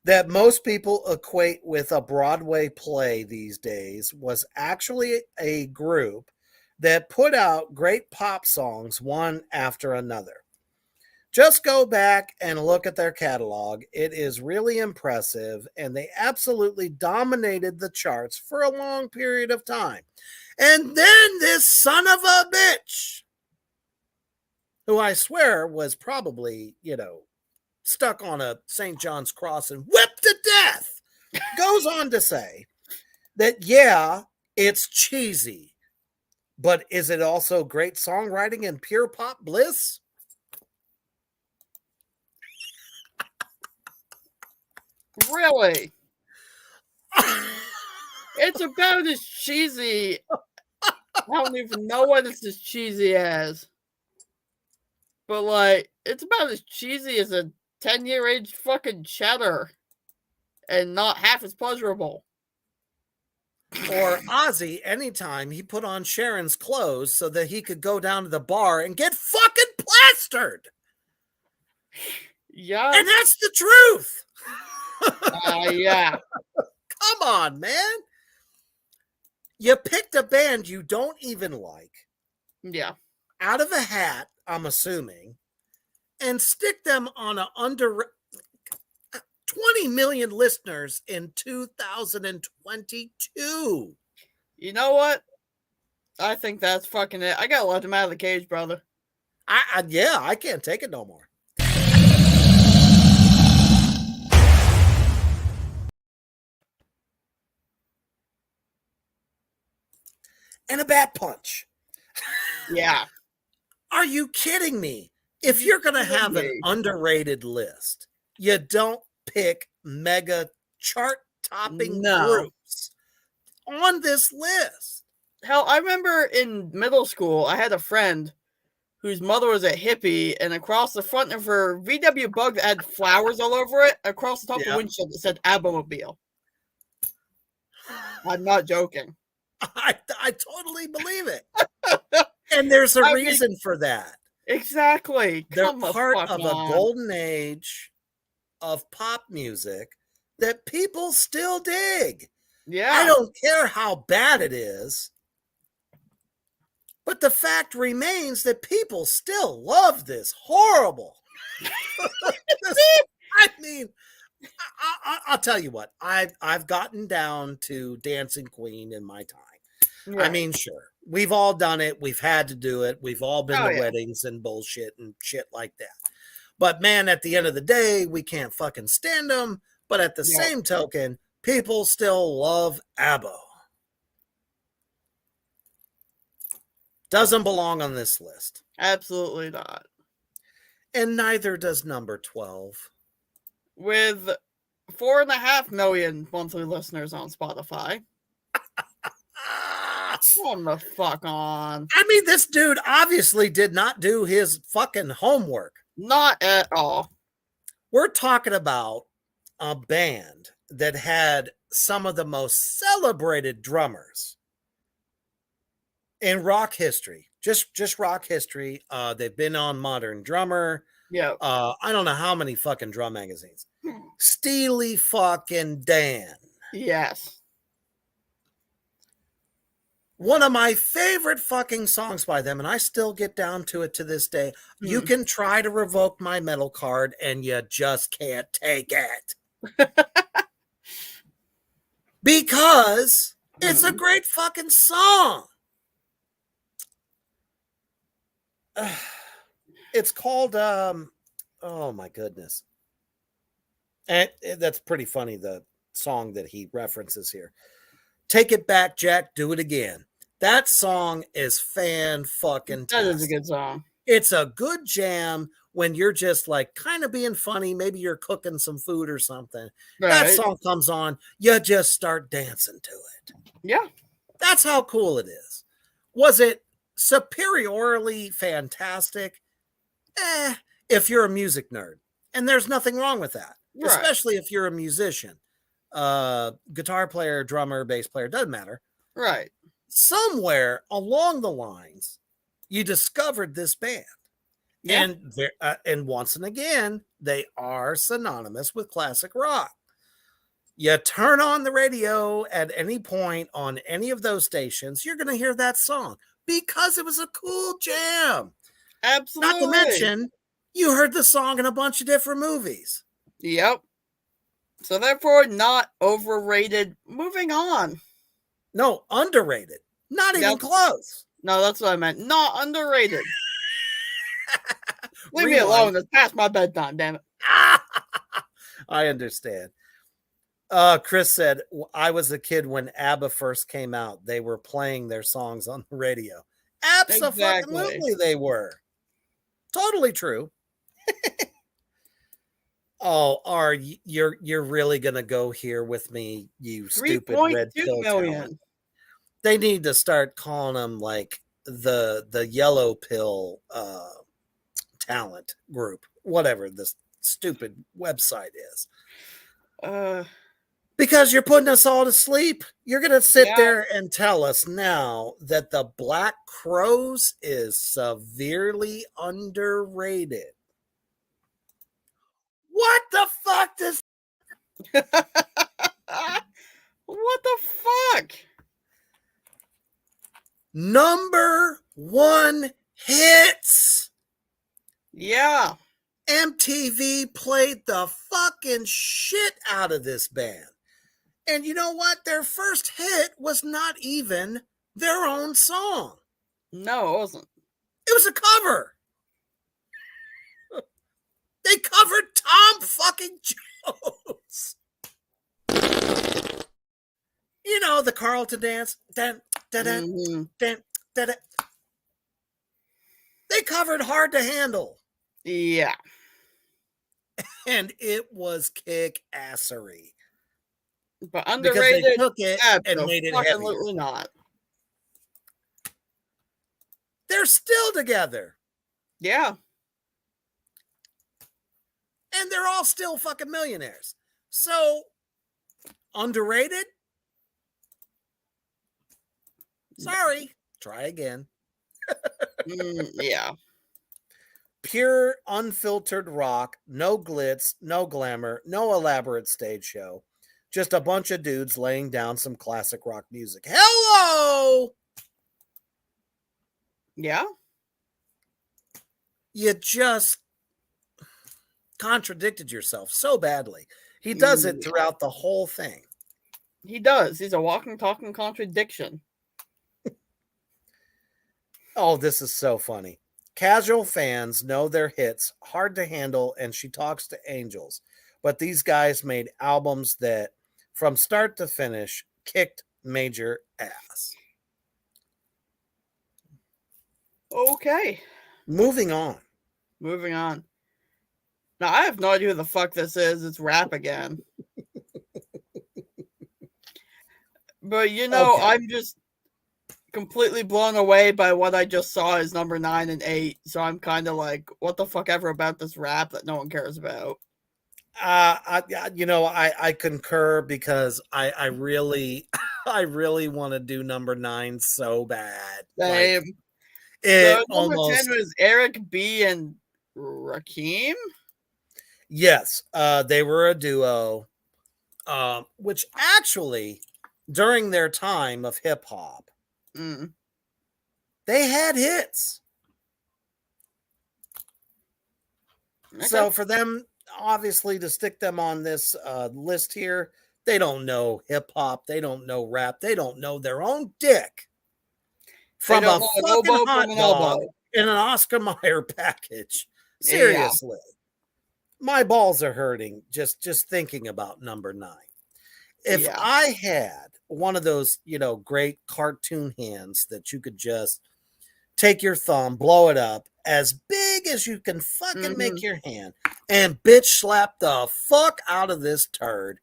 That most people equate with a Broadway play these days was actually a group that put out great pop songs one after another. Just go back and look at their catalog. It is really impressive, and they absolutely dominated the charts for a long period of time. And then this son of a bitch, who I swear was probably, stuck on a St. John's cross and whipped to death, goes on to say that, yeah, it's cheesy, but is it also great songwriting and pure pop bliss? Really? It's about as cheesy. I don't even know what it's as cheesy as. But, it's about as cheesy as a 10-year aged fucking cheddar. And not half as pleasurable. Or Ozzy, anytime he put on Sharon's clothes so that he could go down to the bar and get fucking plastered. Yeah. And that's the truth. Yeah. Come on, man. You picked a band you don't even like. Yeah. Out of a hat, I'm assuming, and stick them on a 20 million listeners in 2022. You know what? I think that's fucking it. I gotta let him out of the cage, brother. Yeah, I can't take it no more. And a bat punch. Yeah. Are you kidding me? If you're going to have an underrated list, you don't pick mega chart-topping groups on this list. Hell, I remember in middle school, I had a friend whose mother was a hippie, and across the front of her VW Bug that had flowers all over it, across the top of the windshield, it said Abomobile. I'm not joking. I totally believe it. And there's a reason for that. Exactly. They're part of a golden age of pop music that people still dig. Yeah. I don't care how bad it is. But the fact remains that people still love this horrible. I mean, I'll tell you what, I've gotten down to Dancing Queen in my time. Right. I mean, sure, we've all done it. We've had to do it. We've all been to weddings and bullshit and shit like that. But man, at the end of the day, we can't fucking stand them. But at the same token, people still love ABBA. Doesn't belong on this list. Absolutely not. And neither does number 12. With 4.5 million monthly listeners on Spotify. Come the fuck on. I mean, this dude obviously did not do his fucking homework. Not at all. We're talking about a band that had some of the most celebrated drummers in rock history. Just rock history. They've been on Modern Drummer. Yeah. I don't know how many fucking drum magazines. Steely fucking Dan. Yes. One of my favorite fucking songs by them, and I still get down to it to this day. You can try to revoke my metal card, and you just can't take it. Because it's a great fucking song. It's called, oh my goodness. And that's pretty funny, the song that he references here. Take It Back, Jack, Do It Again. That song is fan-fucking-tastic. That is a good song. It's a good jam when you're just like kind of being funny. Maybe you're cooking some food or something. Right. That song comes on, you just start dancing to it. Yeah. That's how cool it is. Was it superiorly fantastic? If you're a music nerd. And there's nothing wrong with that. Right. Especially if you're a musician. Guitar player, drummer, bass player, doesn't matter. Right. Somewhere along the lines, you discovered this band. Yeah. And once and again, they are synonymous with classic rock. You turn on the radio at any point on any of those stations, you're going to hear that song because it was a cool jam. Absolutely. Not to mention, you heard the song in a bunch of different movies. Yep. So therefore, not overrated. Moving on. No, underrated. Not even close. No, that's what I meant. Not underrated. Leave me alone. It's past my bedtime, damn it. I understand. Chris said, I was a kid when ABBA first came out. They were playing their songs on the radio. Absolutely, they were. Totally true. Oh, you're really gonna go here with me, you stupid red pill million. They need to start calling them like the yellow pill talent group, whatever this stupid website is. Because you're putting us all to sleep. You're going to sit Yeah. there and tell us now that the Black Crows is severely underrated. What the fuck does... What the fuck? Number one hits. Yeah. MTV played the fucking shit out of this band. And you know what? Their first hit was not even their own song. No, it wasn't. It was a cover. They covered Tom fucking Jones. You know, the Carlton dance. Dun, dun, dun, Mhm. dun, dun, dun. They covered Hard to Handle. Yeah. And it was kick-assery. But Because underrated? they took it and made it heavy. Absolutely not. They're still together. Yeah. And they're all still fucking millionaires. So, underrated? Sorry. Try again. Yeah. Pure, unfiltered rock. No glitz, no glamour, no elaborate stage show. Just a bunch of dudes laying down some classic rock music. Hello! Yeah. You just contradicted yourself so badly. He does it throughout the whole thing. He does. He's a walking, talking contradiction. Oh, this is so funny. Casual fans know their hits, Hard to Handle, and She Talks to Angels. But these guys made albums that, from start to finish, kicked major ass. Okay. Moving on. Moving on. Now, I have no idea who the fuck this is. It's rap again. But, you know, Okay. I'm just completely blown away by what I just saw as number 9 and 8. So I'm kind of like, what the fuck ever about this rap that no one cares about? I concur because I really want to do number 9 so bad. Same. Like, it So number almost 10 was Eric B. and Rakim. Yes, they were a duo, which actually, during their time of hip hop, they had hits. Okay. So for them, obviously, to stick them on this list here, they don't know hip hop, they don't know rap, they don't know their own dick from a fucking hot dog in an Oscar Mayer package. Seriously. Yeah. My balls are hurting just thinking about number 9. If I had one of those, great cartoon hands that you could just take your thumb, blow it up as big as you can fucking make your hand, and bitch slap the fuck out of this turd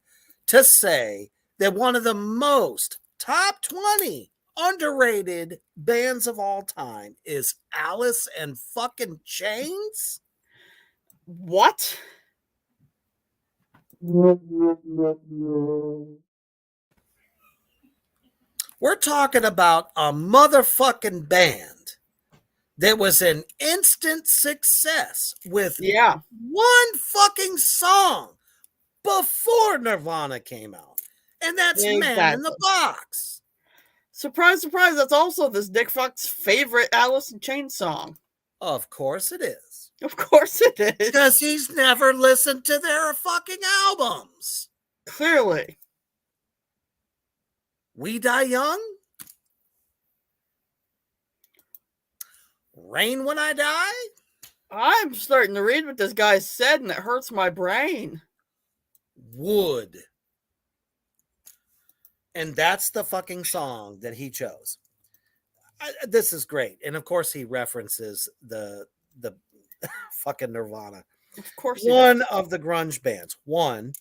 to say that one of the most top 20 underrated bands of all time is Alice in fucking Chains? What? We're talking about a motherfucking band that was an instant success with one fucking song before Nirvana came out. And that's Man in the Box. Surprise, surprise, that's also this dick fuck's favorite Alice in Chains song. Of course it is. Of course it is. Because he's never listened to their fucking albums. Clearly. We Die Young? Rain When I Die? I'm starting to read what this guy said and it hurts my brain. Wood. And that's the fucking song that he chose. This is great. And of course he references the fucking Nirvana. Of course. One of the grunge bands. One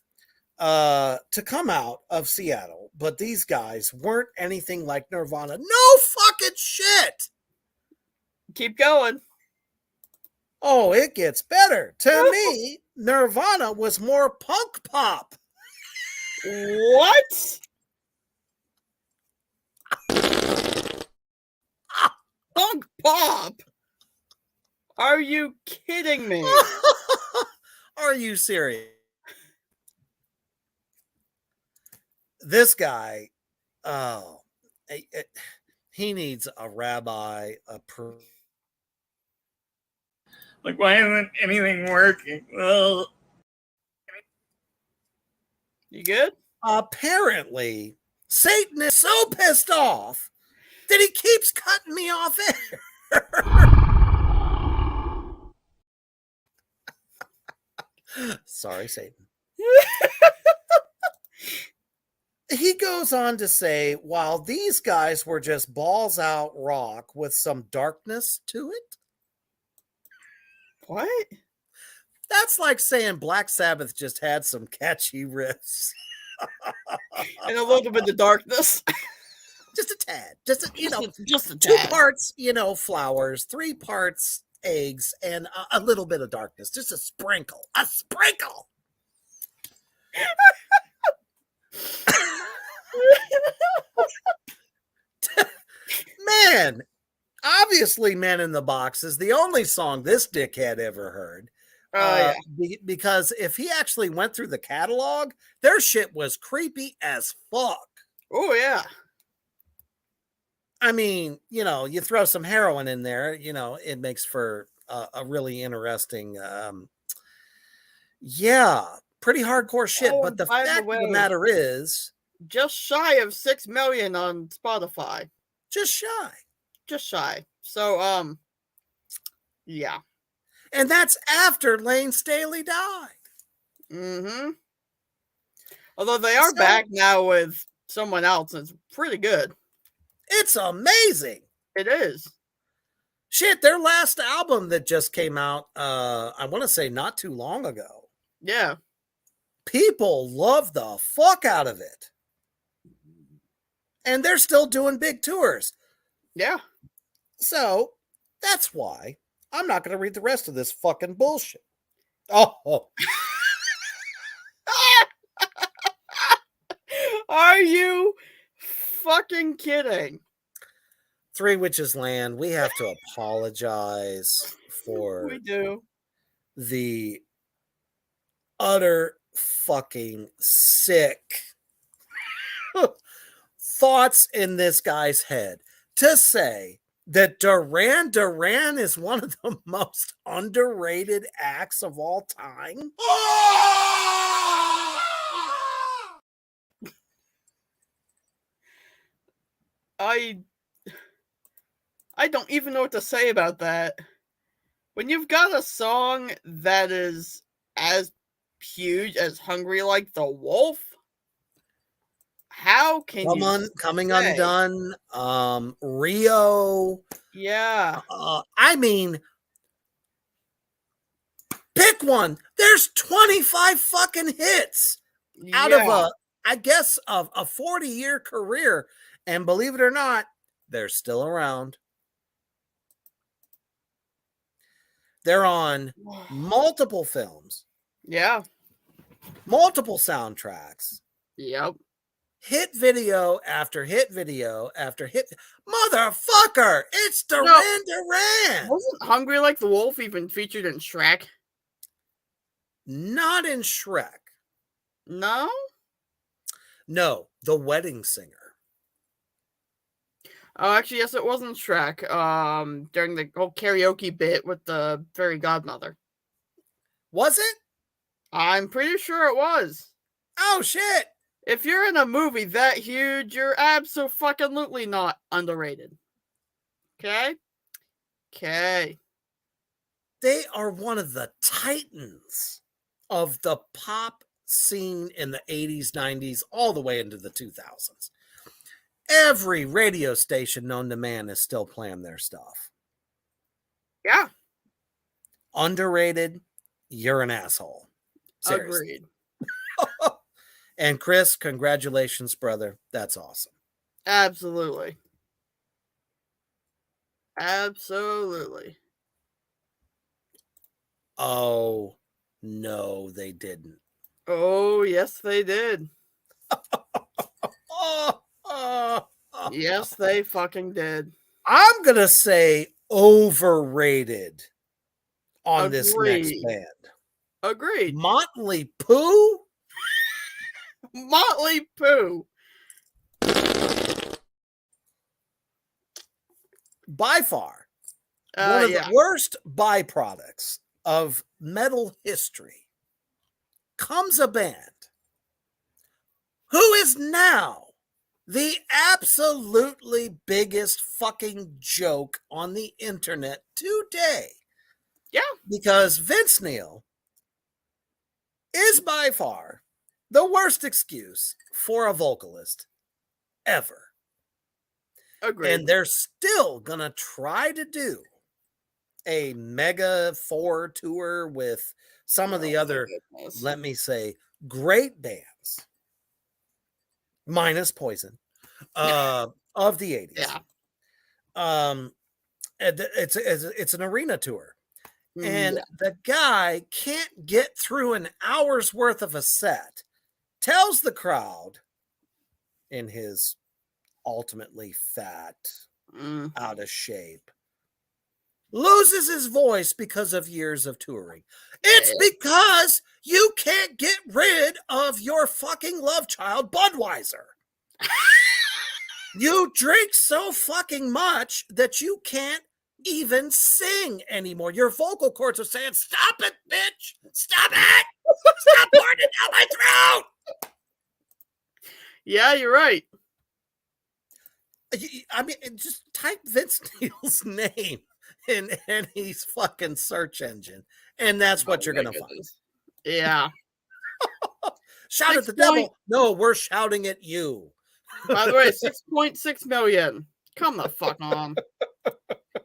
to come out of Seattle, but these guys weren't anything like Nirvana. No fucking shit. Keep going. Oh, it gets better. To me, Nirvana was more punk pop. What? Punk pop? Are you kidding me? Are you serious? This guy, oh, he needs a rabbi, Like, why isn't anything working? Well, You good? apparently, Satan is so pissed off that he keeps cutting me off air. Sorry, Satan. He goes on to say, while these guys were just balls out rock with some darkness to it. What? That's like saying Black Sabbath just had some catchy riffs. And a little bit of darkness. Just a tad. Just a, just a two tad. parts, flowers, 3 parts eggs, and a little bit of darkness. Just a sprinkle. A sprinkle. Man, obviously Man in the Box is the only song this dickhead ever heard. Yeah. Because if he actually went through the catalog, their shit was creepy as fuck. Oh, yeah. I mean, you throw some heroin in there, it makes for a really interesting, pretty hardcore shit. Oh, But the by the fact of the way, matter is, just shy of 6 million on Spotify. just shy. Just shy. So, yeah. And that's after Lane Staley died. Mm-hmm. Although they are back now with someone else. It's pretty good. It's amazing. It is. Shit, their last album that just came out, I want to say not too long ago. Yeah. People love the fuck out of it. And they're still doing big tours. Yeah. So, that's why I'm not going to read the rest of this fucking bullshit. Oh. Are you fucking kidding? Three Witches Land, we have to apologize for We do. the utter fucking sick thoughts in this guy's head to say that Duran Duran is one of the most underrated acts of all time. I don't even know what to say about that. When you've got a song that is as huge as Hungry Like the Wolf, how can Coming Undone, Rio. Yeah. I mean, pick one. There's 25 fucking hits out of a 40-year career. And believe it or not, they're still around. They're on multiple films. Yeah. Multiple soundtracks. Yep. Hit video after hit video after hit. Motherfucker! It's Duran Duran! Wasn't Hungry Like the Wolf even featured in Shrek? Not in Shrek. No? No, The Wedding Singer. Oh, actually, yes, it wasn't Shrek. During the whole karaoke bit with the fairy godmother. Was it? I'm pretty sure it was. Oh, shit! If you're in a movie that huge, you're abso-fucking-lutely not underrated. Okay? Okay. They are one of the titans of the pop scene in the 80s, 90s, all the way into the 2000s. Every radio station known to man is still playing their stuff. Yeah. Underrated, you're an asshole. Seriously. Agreed. And Chris, congratulations, brother. That's awesome. Absolutely. Absolutely. Oh, no, they didn't. Oh, yes, they did. Yes, they fucking did. I'm going to say overrated on this next Agreed. band. Agreed. Motley Poo? Motley Poo. By far, one of the worst byproducts of metal history comes a band who is now the absolutely biggest fucking joke on the internet today. Yeah. Because Vince Neil is by far the worst excuse for a vocalist ever. Agreed. And they're still going to try to do a mega 4 tour with some of the other, let me say, great bands, minus Poison, of the 80s. Yeah. It's an arena tour. And the guy can't get through an hour's worth of a set, tells the crowd in his ultimately fat, out of shape, loses his voice because of years of touring. It's because you can't get rid of your fucking love child, Budweiser. You drink so fucking much that you can't even sing anymore. Your vocal cords are saying, "Stop it, bitch! Stop it! Stop pouring it down my throat!" Yeah, you're right. I mean, just type Vince Neil's name in any fucking search engine, and that's what you're going to find. Yeah. Shout at the devil. No, we're shouting at you. By the way, 6.6 million. Come the fuck on.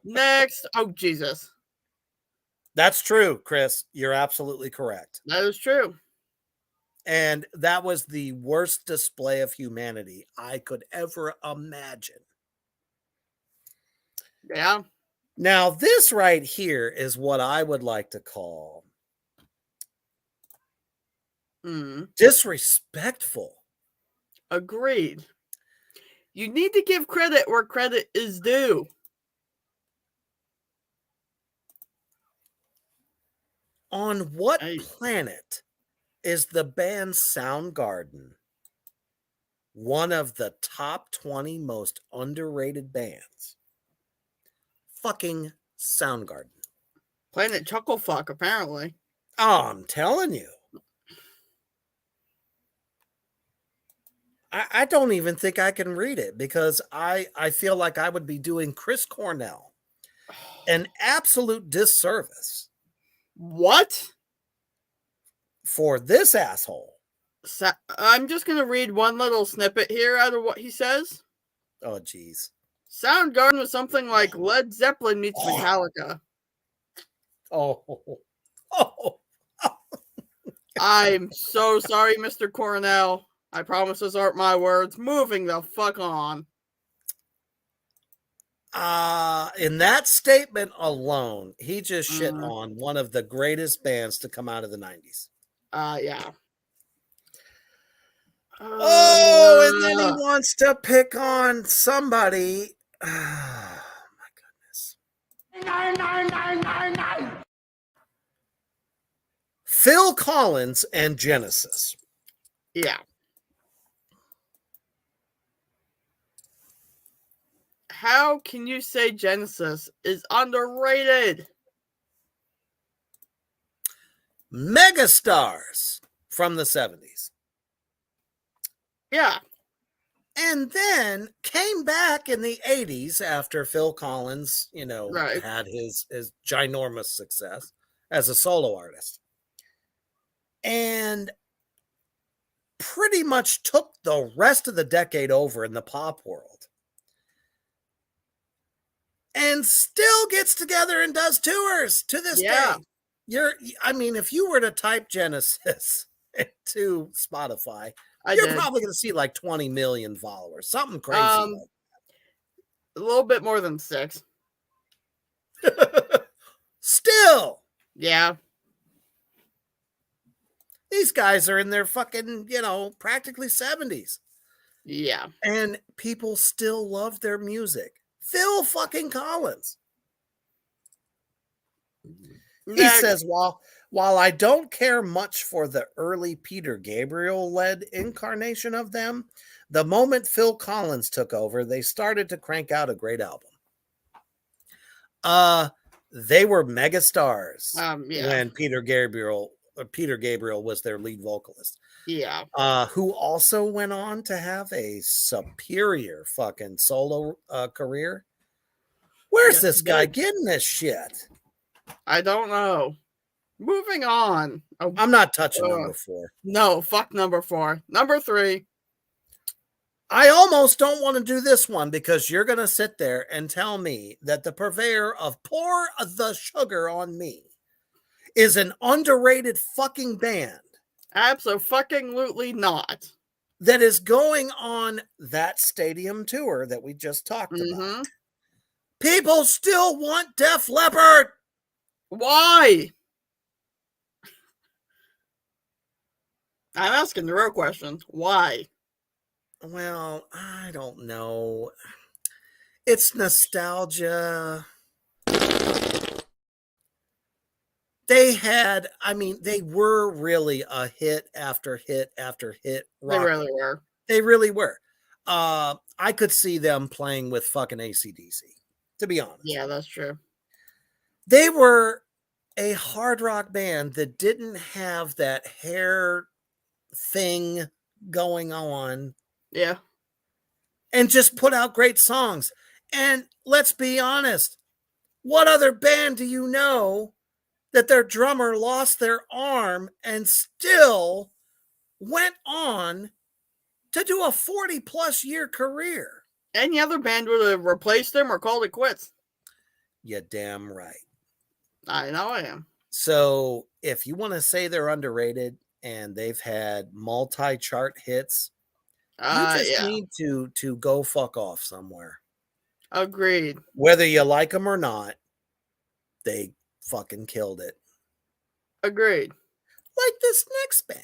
Next. Oh, Jesus. That's true, Chris. You're absolutely correct. That is true. And that was the worst display of humanity I could ever imagine. Yeah. Now, this right here is what I would like to call disrespectful. Agreed. You need to give credit where credit is due. On what planet is the band Soundgarden one of the top 20 most underrated bands? Fucking Soundgarden. Planet Chucklefuck, apparently. Oh, I'm telling you. I don't even think I can read it because I feel like I would be doing Chris Cornell an absolute disservice. What? For this asshole. I'm just going to read one little snippet here out of what he says. Oh, geez. Soundgarden was something like Led Zeppelin meets Metallica. Oh. I'm so sorry, Mr. Cornell. I promise those aren't my words. Moving the fuck on. In that statement alone, he just shit on one of the greatest bands to come out of the 90s. Yeah. Oh, and then he wants to pick on somebody. Oh, my goodness. Phil Collins and Genesis. Yeah. How can you say Genesis is underrated? Megastars from the 70s. Yeah. And then came back in the 80s after Phil Collins, had his ginormous success as a solo artist. And pretty much took the rest of the decade over in the pop world. And still gets together and does tours to this day. If you were to type Genesis to Spotify, you're probably going to see like 20 million followers, something crazy. A little bit more than 6. Still. Yeah. These guys are in their fucking, practically 70s. Yeah. And people still love their music. Phil fucking Collins. He says, while I don't care much for the early Peter Gabriel-led incarnation of them, the moment Phil Collins took over, they started to crank out a great album. They were mega stars when Peter Gabriel was their lead vocalist. Yeah. Who also went on to have a superior fucking solo career. Where's this guy getting this shit? I don't know. Moving on. I'm not touching number 4. No, fuck number 4. Number 3. I almost don't want to do this one because you're going to sit there and tell me that the purveyor of Pour the Sugar on Me is an underrated fucking band. Absolutely not. That is going on that stadium tour that we just talked about. People still want Def Leppard. Why? I'm asking the real questions. Why? Well, I don't know. It's nostalgia. They were really a hit after hit after hit. They really were. They really were. I could see them playing with fucking AC/DC, to be honest. Yeah, that's true. They were a hard rock band that didn't have that hair thing going on. Yeah. And just put out great songs. And let's be honest, what other band do you know that their drummer lost their arm and still went on to do a 40-plus year career? Any other band would have replaced him or called it quits. You're damn right. I know I am. So if you want to say they're underrated and they've had multi-chart hits, you just need to go fuck off somewhere. Agreed. Whether you like them or not, they fucking killed it. Agreed. Like this next band.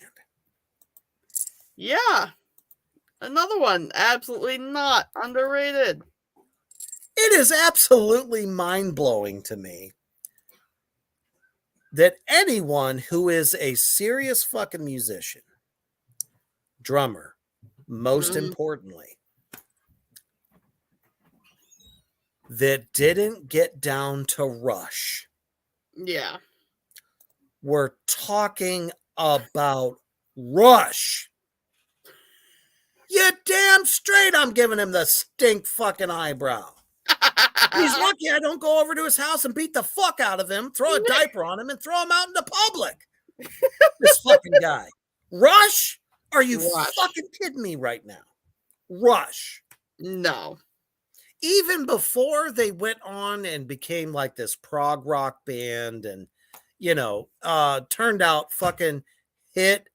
Yeah. Another one. Absolutely not underrated. It is absolutely mind-blowing to me that anyone who is a serious fucking musician, drummer, most importantly, that didn't get down to Rush. Yeah. We're talking about Rush. You damn straight I'm giving him the stink fucking eyebrow. He's lucky I don't go over to his house and beat the fuck out of him, throw a diaper on him, and throw him out into public. This fucking guy. Rush? Are you fucking kidding me right now? Rush. No. Even before they went on and became like this prog rock band and, turned out fucking hit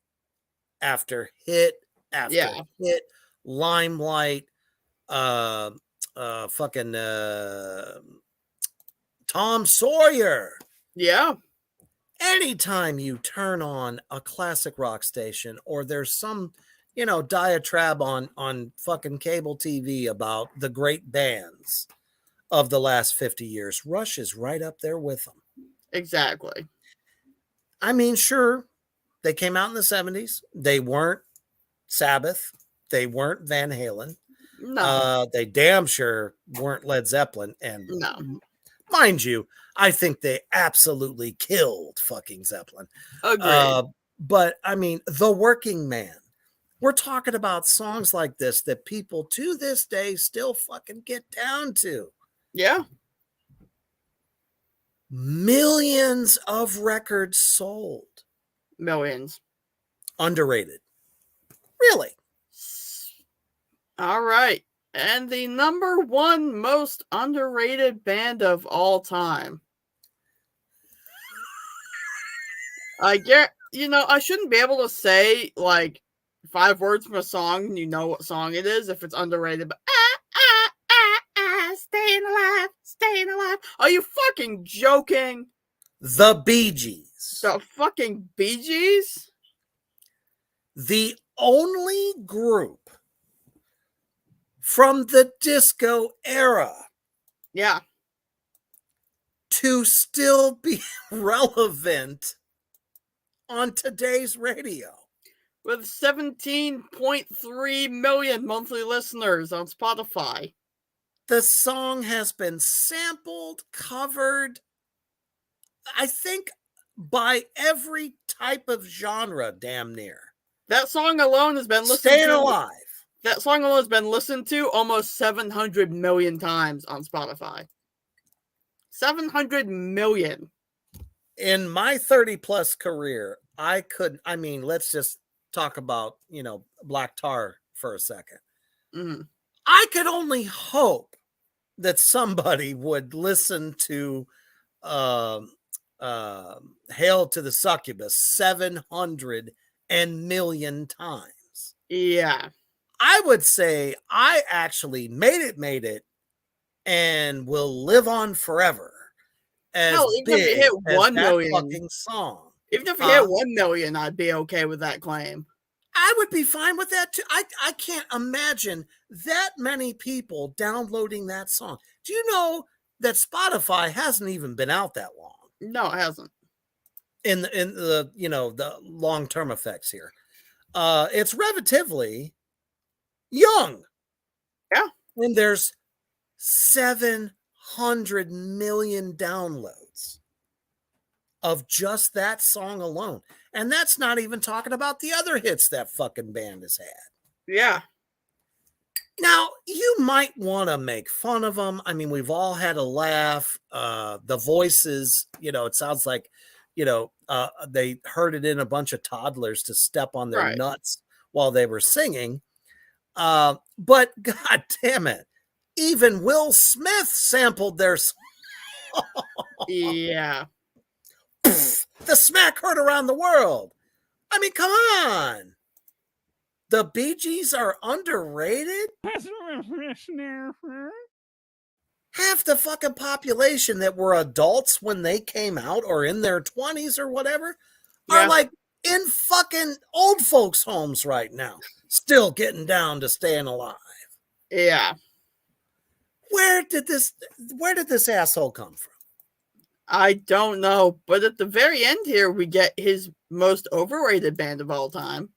after hit after hit, Limelight, Tom Sawyer. Yeah. Anytime you turn on a classic rock station or there's some, diatribe on fucking cable TV about the great bands of the last 50 years, Rush is right up there with them. Exactly. I mean, sure, they came out in the 70s. They weren't Sabbath. They weren't Van Halen. No. They damn sure weren't Led Zeppelin. And mind you, I think they absolutely killed fucking Zeppelin. Agreed. But I mean, The Working Man. We're talking about songs like this that people to this day still fucking get down to. Yeah. Millions of records sold. Millions. Underrated. Really? All right. And the number one most underrated band of all time. I shouldn't be able to say like 5 words from a song and you know what song it is if it's underrated, but staying alive. Are you fucking joking? The Bee Gees. The fucking Bee Gees? the only group from the disco era, yeah, to still be relevant on today's radio. With 17.3 million monthly listeners on Spotify. The song has been sampled, covered, I think, by every type of genre, damn near. That song alone has been listened Staying to. alive. That song alone has been listened to almost 700 million times on Spotify. 700 million. In my 30 plus career, let's just talk about, Black Tar for a second. Mm-hmm. I could only hope that somebody would listen to Hail to the Succubus 700 million times. Yeah. I would say I actually made it, and will live on forever as Hell, even big if it hit as 1 that million fucking song. Even if it hit 1 million, I'd be okay with that claim. I would be fine with that too. I can't imagine that many people downloading that song. Do you know that Spotify hasn't even been out that long? No, it hasn't. In the the long-term effects here. It's relatively young. Yeah. And there's 700 million downloads of just that song alone. And that's not even talking about the other hits that fucking band has had. Yeah. Now, you might want to make fun of them. I mean, we've all had a laugh. The voices, it sounds like, they heard it in a bunch of toddlers to step on their nuts while they were singing. But God damn it. Even Will Smith sampled their song. Yeah. The smack heard around the world. I mean, come on. The Bee Gees are underrated? Half the fucking population that were adults when they came out or in their 20s or whatever are like in fucking old folks' homes right now, still getting down to Staying Alive. Yeah. Where did this asshole come from? I don't know, but at the very end here, we get his most overrated band of all time.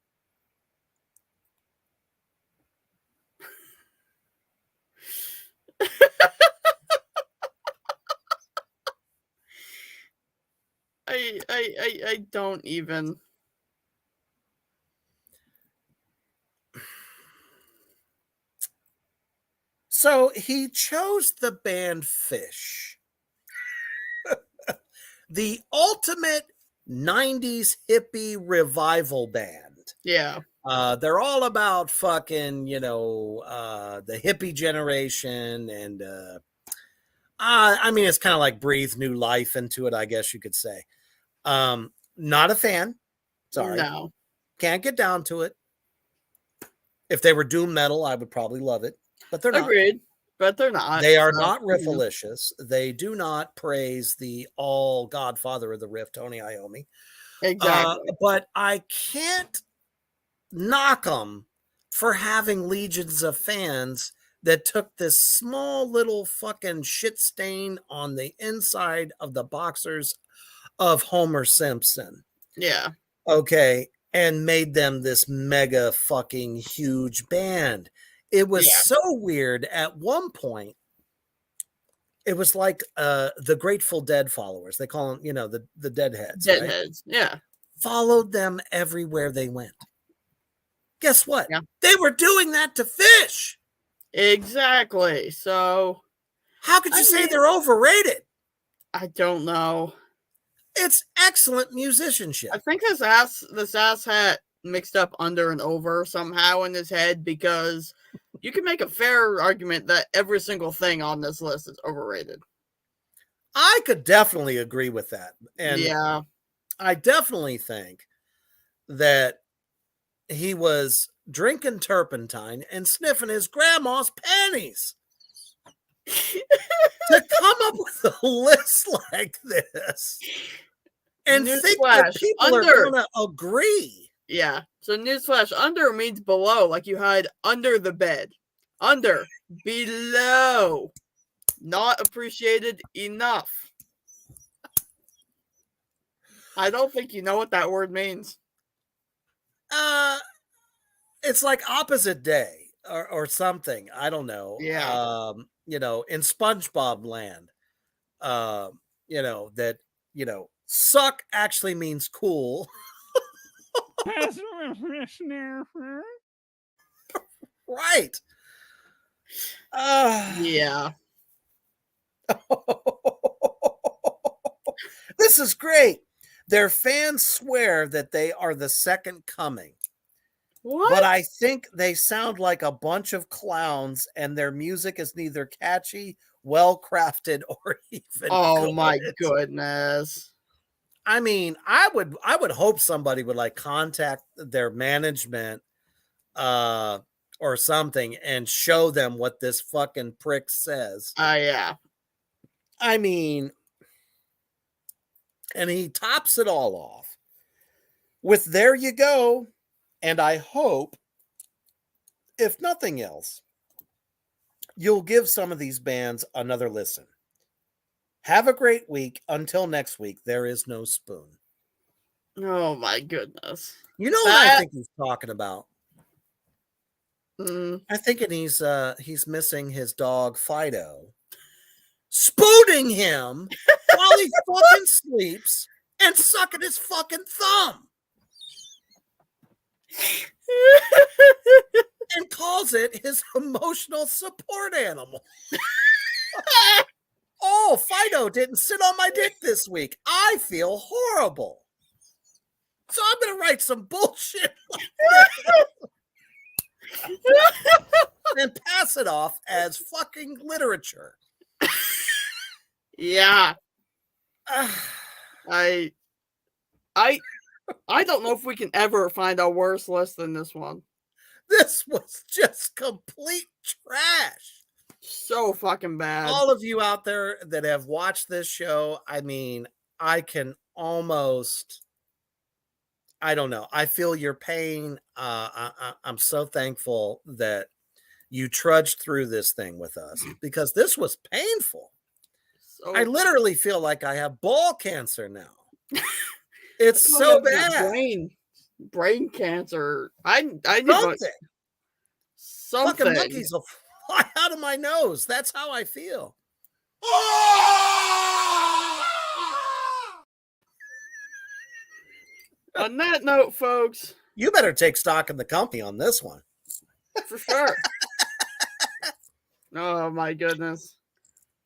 I don't even. So he chose the band Fish. The ultimate 90s hippie revival band. Yeah. They're all about fucking, the hippie generation. And, it's kind of like breathe new life into it, I guess you could say. Not a fan. Sorry. No. Can't get down to it. If they were doom metal, I would probably love it. But they're not. Agreed. But they're not. They are not riffalicious. They do not praise the all godfather of the riff, Tony Iommi. Exactly. But I can't knock them for having legions of fans that took this small little fucking shit stain on the inside of the boxers of Homer Simpson. Yeah. Okay. And made them this mega fucking huge band. It was so weird. At one point, it was like the Grateful Dead followers. They call them, the Deadheads. Deadheads, right? Yeah. Followed them everywhere they went. Guess what? Yeah. They were doing that to Fish. Exactly. So, how could you say they're overrated? I don't know. It's excellent musicianship. I think this ass hat mixed up under and over somehow in his head, because you can make a fair argument that every single thing on this list is overrated. I could definitely agree with that. And yeah, I definitely think that he was drinking turpentine and sniffing his grandma's panties to come up with a list like this and think that people are going to agree. Yeah. So newsflash, under means below, like you hide under the bed. Under, below. Not appreciated enough. I don't think you know what that word means. It's like opposite day or something. I don't know. Yeah. You know, in SpongeBob land, you know, that, you know, suck actually means cool. Right. Yeah. This is great. Their fans swear that they are the second coming. What? But I think they sound like a bunch of clowns and their music is neither catchy, well crafted, or even Oh good. my goodness. I mean, I would hope somebody would like contact their management or something and show them what this fucking prick says. Yeah. I mean, and he tops it all off with "There you go." And I hope, if nothing else, you'll give some of these bands another listen. Have a great week. Until next week, there is no spoon. Oh my goodness. You know what I think he's talking about? Mm. I think he's missing his dog Fido, spooning him while he fucking sleeps and sucking his fucking thumb. And calls it his emotional support animal. Oh, Fido didn't sit on my dick this week. I feel horrible. So I'm going to write some bullshit like and pass it off as fucking literature. Yeah. I don't know if we can ever find a worse list than this one. This was just complete trash. So fucking bad. All of you out there that have watched this show, I mean, I can almost, I don't know. I feel your pain. I'm so thankful that you trudged through this thing with us because this was painful. So I literally feel like I have ball cancer now. It's so bad. Brain cancer. I need something. Fucking monkeys will fly out of my nose. That's how I feel. On that note, folks, you better take stock in the company on this one. For sure. Oh my goodness.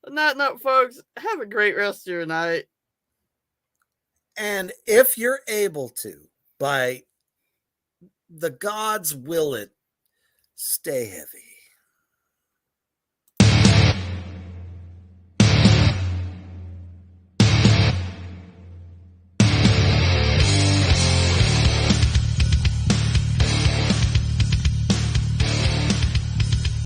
On that note, folks, have a great rest of your night. And if you're able to, by the gods will it, stay heavy.